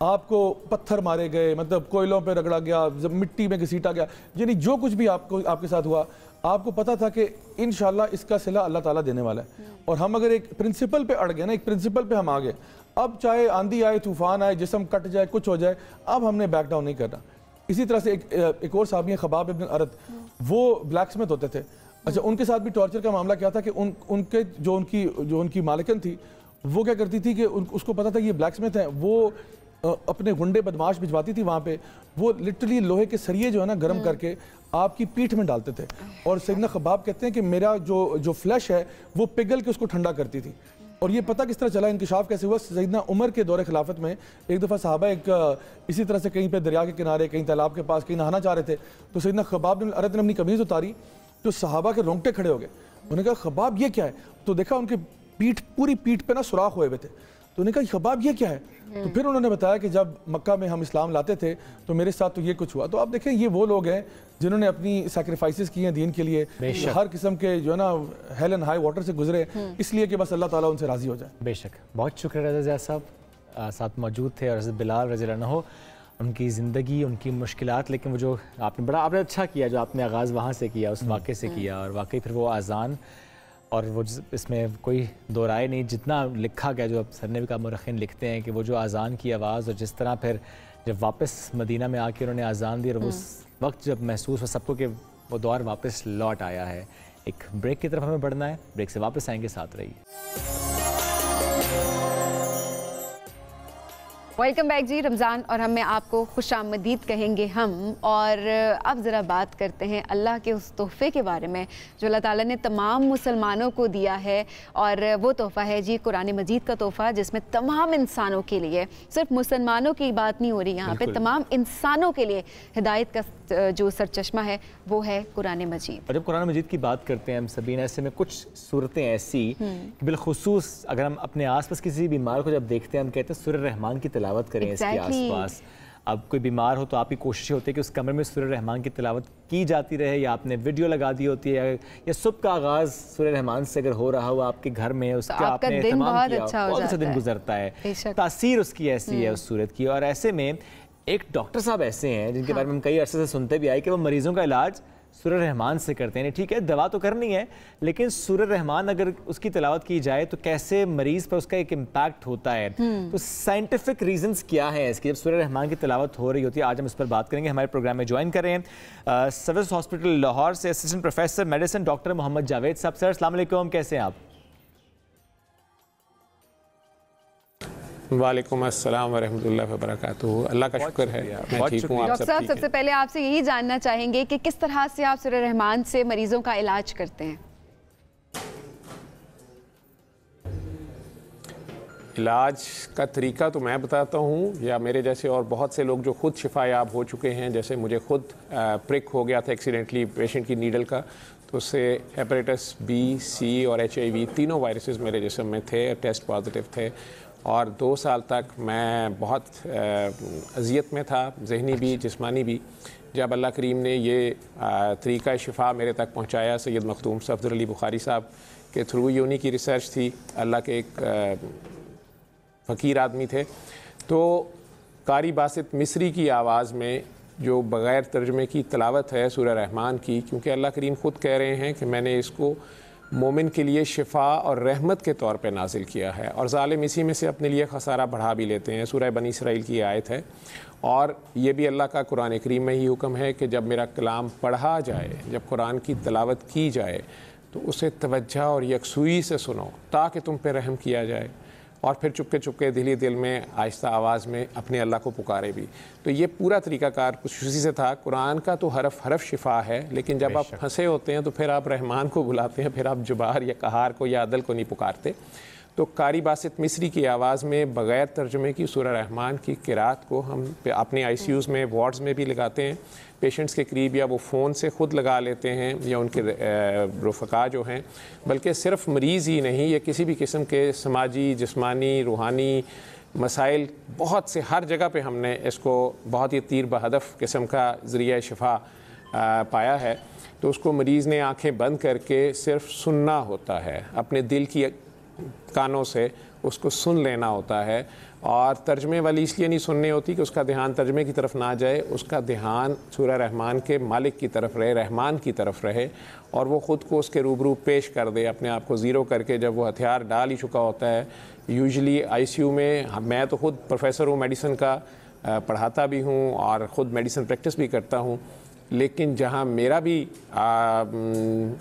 आपको पत्थर मारे गए, मतलब कोयलों पे रगड़ा गया, जब मिट्टी में घसीटा गया, यानी जो कुछ भी आपके साथ हुआ, आपको पता था कि इंशाल्लाह इसका सिला अल्लाह ताला देने वाला है। और हम अगर एक प्रिंसिपल पे अड़ गए ना, एक प्रिंसिपल पे हम आ गए, अब चाहे आंधी आए, तूफान आए, जिस्म कट जाए, कुछ हो जाए, अब हमने बैक डाउन नहीं करना। इसी तरह से एक और साहबी हैं खबाब इब्न अरत, वो ब्लैक स्मिथ होते थे। अच्छा, उनके साथ भी टॉर्चर का मामला क्या था कि उनके जो उनकी मालिकन थी, वो क्या करती थी कि उसको पता था ये ब्लैक स्मिथ हैं, वो अपने गुंडे बदमाश भिजवाती थी वहाँ पे, वो लिटरली लोहे के सरिये जो है ना गर्म करके आपकी पीठ में डालते थे। और सैयदना खबाब कहते हैं कि मेरा जो फ्लैश है वो पिघल के उसको ठंडा करती थी। और ये पता किस तरह चला, इंकिशाफ कैसे हुआ, सैयदना उमर के दौरे खिलाफत में एक दफ़ा सहाबा इसी तरह से कहीं पे दरिया के किनारे, कहीं तालाब के पास, कहीं नहाना चाह रहे थे, तो सैयदना खबाब बिन अरत ने अपनी कमीज़ उतारी, तो सहाबा के रोंगटे खड़े हो गए। उन्होंने कहा खबाब ये क्या है, तो देखा उनके पूरी पीठ पे ना सुराख हुए हुए थे। तो उन्होंने कहा कबाब ये क्या है? तो फिर उन्होंने बताया कि जब मक्का में हम इस्लाम लाते थे तो मेरे साथ तो ये कुछ हुआ। तो आप देखें ये वो लोग हैं जिन्होंने अपनी सैक्रिफाइसेस की हैं दीन के लिए, हर किस्म के जो है ना हेल एंड हाई वाटर से गुजरे, इसलिए कि बस अल्लाह ताला उनसे राज़ी हो जाए। बेशक, बहुत शुक्रिया रज़ा साहब, साथ मौजूद थे। और बिलाल रज़ी अल्लाह हो, उनकी ज़िंदगी, उनकी मुश्किलात, लेकिन वो जो आपने अच्छा किया जो आपने आगाज़ वहाँ से किया, उस वाक़े से किया, और वाकई फिर वो आज़ान, और वो इसमें कोई दो राय नहीं, जितना लिखा गया, जो अब सर ने भी कहा, मुरखिन लिखते हैं कि वो जो आज़ान की आवाज़ और जिस तरह फिर जब वापस मदीना में आके उन्होंने आज़ान दी और उस वक्त जब महसूस हो सबको कि वो दौर वापस लौट आया है। एक ब्रेक की तरफ हमें बढ़ना है, ब्रेक से वापस आएंगे, साथ रहिए। वेलकम बैक जी। रमज़ान और हमें आपको खुशामदीद कहेंगे हम। और अब ज़रा बात करते हैं अल्लाह के उस तोहफ़े के बारे में जो अल्लाह ताला ने तमाम मुसलमानों को दिया है। और वो तोहफ़ा है जी कुरान मजीद का तोहफ़ा, जिसमें तमाम इंसानों के लिए, सिर्फ मुसलमानों की बात नहीं हो रही यहाँ पे, तमाम इंसानों के लिए हिदायत का जो सरचश्मा है वो है कुरान मजीद। और जब कुरान मजीद की बात करते हैं हम सबीना, ऐसे में कुछ सूरतें ऐसी बिलखुसूस अगर हम अपने आसपास किसी बीमार को जब देखते हैं, हम कहते हैं सूरह रहमान की तिलावत करें इसके आसपास। अब कोई बीमार हो तो आपकी कोशिश होती है कि उस कमरे में सूरह रहमान की तिलावत की जाती रहे, या आपने वीडियो लगा दी होती है, या सुबह का आगाज़ सूरह रहमान से अगर हो रहा हो आपके घर में, उसका आपने एहतमाम किया, बहुत अच्छा दिन गुजरता है, तासीर उसकी ऐसी है उस सूरत की। और ऐसे में एक डॉक्टर साहब ऐसे हैं जिनके बारे में हम कई अरसे से सुनते भी आए कि वो मरीजों का इलाज सूरह रहमान से करते हैं। ठीक है, दवा तो करनी है, लेकिन सूरह रहमान अगर उसकी तिलावत की जाए तो कैसे मरीज पर उसका एक इम्पैक्ट होता है। तो साइंटिफिक रीजंस क्या हैं इसकी जब सूरह रहमान की तिलावत हो रही होती है, आज हम इस पर बात करेंगे। हमारे प्रोग्राम में ज्वाइन कर रहे हैं सिविल हॉस्पिटल लाहौर से assistant professor medicine doctor Mohammad Javed साहब। सर अस्सलाम वालेकुम, कैसे हैं आप? वालेकुम अस्सलाम वरहमतुल्लाहि वबरकातुहू। अल्लाह का शुक्र है, मैं ठीक हूँ। डॉक्टर साहब, सबसे पहले आपसे यही जानना चाहेंगे कि किस तरह से आप सूरह रहमान से मरीजों का इलाज करते हैं? इलाज का तरीका तो मैं बताता हूँ, या मेरे जैसे और बहुत से लोग जो खुद शिफायाब हो चुके हैं। जैसे मुझे खुद प्रिक हो गया था एक्सीडेंटली पेशेंट की नीडल का, तो उससे हेपेटाइटिस बी, सी और HIV तीनों वायरसेस मेरे जिस्म में थे, टेस्ट पॉजिटिव थे। और 2 साल तक मैं बहुत अजियत में था, जहनी भी जिस्मानी भी। जब अल्लाह करीम ने ये तरीक़ा शिफा मेरे तक पहुँचाया सैयद मखदूम सफदर अली बुखारी साहब के थ्रू, ये उन्हीं की रिसर्च थी, अल्लाह के एक फ़कीर आदमी थे। तो कारी बासित मिस्री की आवाज़ में जो बग़ैर तर्जमे की तिलावत है सूरह रहमान की, क्योंकि अल्लाह करीम ख़ुद कह रहे हैं कि मैंने इसको मोमिन के लिए शिफा और रहमत के तौर पे नाजिल किया है, और ज़ालिम इसी में से अपने लिए खसारा बढ़ा भी लेते हैं। सूरह बनी इसराइल की आयत है, और ये भी अल्लाह का कुरान करीम में ही हुक्म है कि जब मेरा कलाम पढ़ा जाए, जब कुरान की तिलावत की जाए, तो उसे तवज्जो और यकसुई से सुनो ताकि तुम पे रहम किया जाए, और फिर चुपके चुपके दिली दिल में आहिस्ता आवाज़ में अपने अल्लाह को पुकारे भी। तो ये पूरा तरीक़ाकार कुछ उसी से था। कुरान का तो हरफ हरफ शिफा है, लेकिन जब आप फंसे होते हैं तो फिर आप रहमान को बुलाते हैं, फिर आप जुबार या कहार को या अदल को नहीं पुकारते। तो कारी बासित मिस्री की आवाज़ में बग़ैर तर्जुमे की सूरह रहमान की क़िरात को हम अपने ICUs में, वार्ड्स में भी लगाते हैं पेशेंट्स के करीब, या वो फ़ोन से ख़ुद लगा लेते हैं, या उनके रफ़क़ा जो हैं। बल्कि सिर्फ मरीज़ ही नहीं, ये किसी भी किस्म के समाजी, जिस्मानी, रूहानी मसाइल बहुत से हर जगह पे हमने इसको बहुत ही तीर बहदफ किस्म का ज़रिया शिफा पाया है। तो उसको मरीज़ ने आँखें बंद करके सिर्फ सुनना होता है, अपने दिल की कानों से उसको सुन लेना होता है। और तर्जमे वाली इसलिए नहीं सुननी होती कि उसका ध्यान तर्जमे की तरफ ना जाए, उसका ध्यान सूरह रहमान के मालिक की तरफ रहे, रहमान की तरफ रहे, और वो ख़ुद को उसके रूबरू पेश कर दे, अपने आप को ज़ीरो करके। जब वो हथियार डाल ही चुका होता है, यूजुअली ICU में, मैं तो ख़ुद प्रोफेसर हूँ मेडिसिन का, पढ़ाता भी हूँ और ख़ुद मेडिसिन प्रैक्टिस भी करता हूँ, लेकिन जहाँ मेरा भी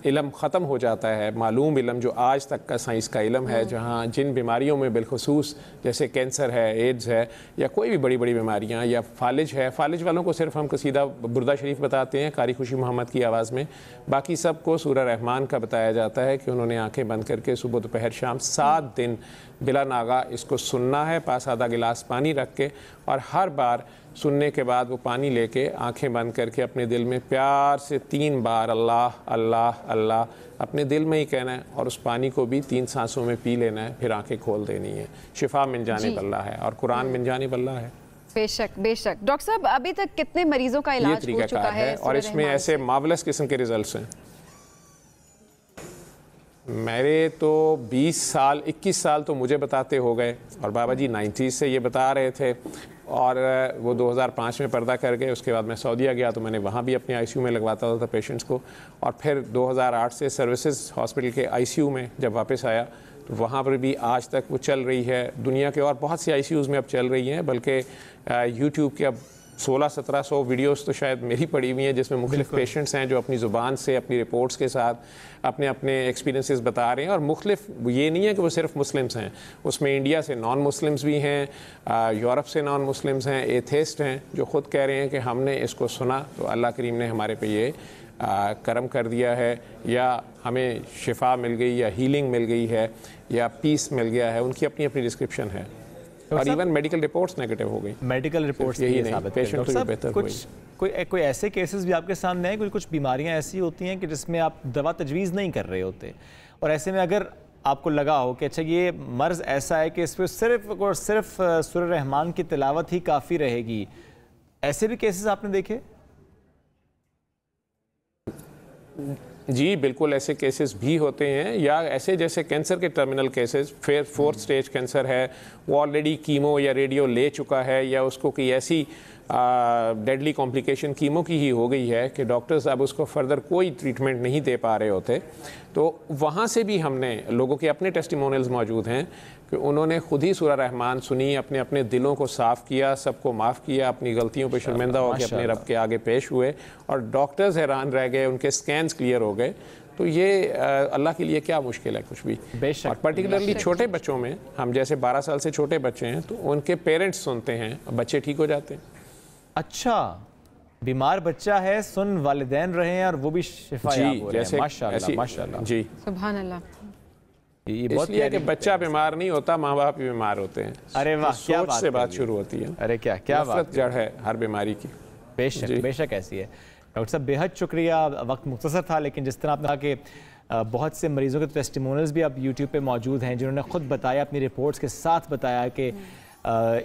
इल्म ख़त्म हो जाता है, मालूम इल्म जो आज तक का साइंस का इल्म है, जहाँ जिन बीमारियों में बिलखुसूस जैसे कैंसर है, एड्स है, या कोई भी बड़ी बड़ी बीमारियाँ, या फालिज है, फालिज वालों को सिर्फ हम कसीदा बुर्दा शरीफ बताते हैं कारी खुशी मोहम्मद की आवाज़ में, बाकी सबको सूरह रहमान का बताया जाता है कि उन्होंने आँखें बंद करके सुबह दोपहर शाम 7 दिन बिला नागा इसको सुनना है, पास आधा गिलास पानी रख के, और हर बार सुनने के बाद वो पानी लेके आंखें बंद करके अपने दिल में प्यार से 3 बार अल्लाह अल्लाह अल्लाह अपने दिल में ही कहना है और उस पानी को भी 3 सांसों में पी लेना है, फिर आंखें खोल देनी है। शिफा मिन जानिब अल्लाह है और कुरान मिन जानिब अल्लाह है। बेशक बेशक। डॉक्टर साहब, अभी तक कितने मरीजों का इलाज हो चुका है और इसमें ऐसे मार्वलस किस्म के रिजल्ट्स हैं। मेरे तो 20 साल 21 साल तो मुझे बताते हो गए और बाबा जी 90s से ये बता रहे थे और वो 2005 में पर्दा कर गए। उसके बाद मैं सऊदीया गया तो मैंने वहाँ भी अपने आईसीयू में लगवाता था पेशेंट्स को, और फिर 2008 से सर्विसेज हॉस्पिटल के आईसीयू में जब वापस आया तो वहाँ पर भी आज तक वो चल रही है। दुनिया के और बहुत सी आईसीयूज़ में अब चल रही हैं, बल्कि यूट्यूब के अब 1600-1700 वीडियोस तो शायद मेरी पड़ी हुई हैं जिसमें मुख्तलिफ पेशेंट्स हैं जो अपनी ज़ुबान से अपनी रिपोर्ट्स के साथ अपने अपने एक्सपीरियंसेस बता रहे हैं। और मुख्तलिफ ये नहीं है कि वो सिर्फ मुस्लिम्स हैं, उसमें इंडिया से नॉन मुस्लिम्स भी हैं, यूरोप से नॉन मुस्लिम्स हैं, एथेस्ट हैं जो ख़ुद कह रहे हैं कि हमने इसको सुना तो अल्लाह करीम ने हमारे पे ये करम कर दिया है, या हमें शिफा मिल गई, या हीलिंग मिल गई है, या पीस मिल गया है। उनकी अपनी अपनी डिस्क्रिप्शन है और इवन मेडिकल रिपोर्ट्स नेगेटिव हो गई। मेडिकल रिपोर्ट्स यही नहीं, पेशेंट तो बेहतर हुई। कोई ऐसे केसेस भी आपके सामने हैं, कुछ बीमारियां ऐसी होती हैं कि जिसमें आप दवा तजवीज़ नहीं कर रहे होते, और ऐसे में अगर आपको लगा हो कि अच्छा ये मर्ज़ ऐसा है कि इस पर सिर्फ और सिर्फ सूरह रहमान की तिलावत ही काफ़ी रहेगी, ऐसे भी केसेस आपने देखे? जी बिल्कुल, ऐसे केसेस भी होते हैं, या ऐसे जैसे कैंसर के टर्मिनल केसेस, फिर 4th स्टेज कैंसर है, वो ऑलरेडी कीमो या रेडियो ले चुका है, या उसको कोई ऐसी डेडली कॉम्प्लिकेशन कीमो की ही हो गई है कि डॉक्टर्स अब उसको फर्दर कोई ट्रीटमेंट नहीं दे पा रहे होते, तो वहाँ से भी हमने लोगों के अपने टेस्टिमोनियल्स मौजूद हैं कि उन्होंने खुद ही सूरह रहमान सुनी, अपने अपने दिलों को साफ़ किया, सबको माफ़ किया, अपनी गलतियों पर शर्मिंदा होकर अपने रब के आगे पेश हुए, और डॉक्टर्स हैरान रह गए, उनके स्कैन्स क्लियर हो गए। तो ये अल्लाह के लिए क्या मुश्किल है कुछ भी। और पर्टिकुलरली छोटे बच्चों में, हम जैसे 12 साल से छोटे बच्चे हैं तो उनके पेरेंट्स सुनते हैं, बच्चे ठीक हो जाते हैं। अच्छा, बीमार बच्चा है, सुन वालिदैन रहे हैं और वो भी शिफा याब हो रहे हैं। माशाल्लाह माशाल्लाह जी, सुभान अल्लाह। ये बहुत है कि बच्चा बीमार नहीं होता, माँ बाप ही बीमार होते हैं। अरे वाह, तो क्या सोच से बात शुरू होती है। अरे क्या बात जड़ है हर बीमारी की। बेशक बेशक ऐसी है। डॉक्टर साहब बेहद शुक्रिया, वक्त मुख्तसर था, लेकिन जिस तरह आपने कहा कि बहुत से मरीज़ों के टेस्टिमोनियल्स भी अब यूट्यूब पे मौजूद हैं जिन्होंने ख़ुद बताया, अपनी रिपोर्ट्स के साथ बताया कि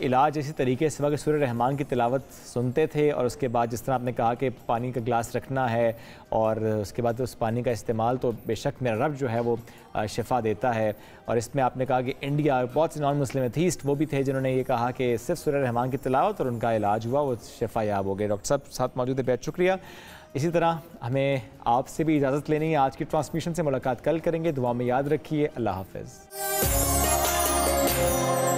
इलाज इसी तरीके से वक्त सूरह रहमान की तिलावत सुनते थे, और उसके बाद जिस तरह आपने कहा कि पानी का गिलास रखना है और उसके बाद उस पानी का इस्तेमाल, तो बेशक मेरा रब जो है वो शिफा देता है। और इसमें आपने कहा कि इंडिया बहुत से नॉन मुस्लिम एथीस्ट वो भी थे जिन्होंने ये कहा कि सिर्फ सूरह रहमान की तिलावत और उनका इलाज हुआ, वो शिफा याब हो गए। डॉक्टर साहब साथ मौजूद है, बेहद शुक्रिया। इसी तरह हमें आपसे भी इजाज़त लेनी है। आज की ट्रांसमिशन से मुलाकात कल करेंगे। दुआ में याद रखिए। अल्लाह हाफ़िज़।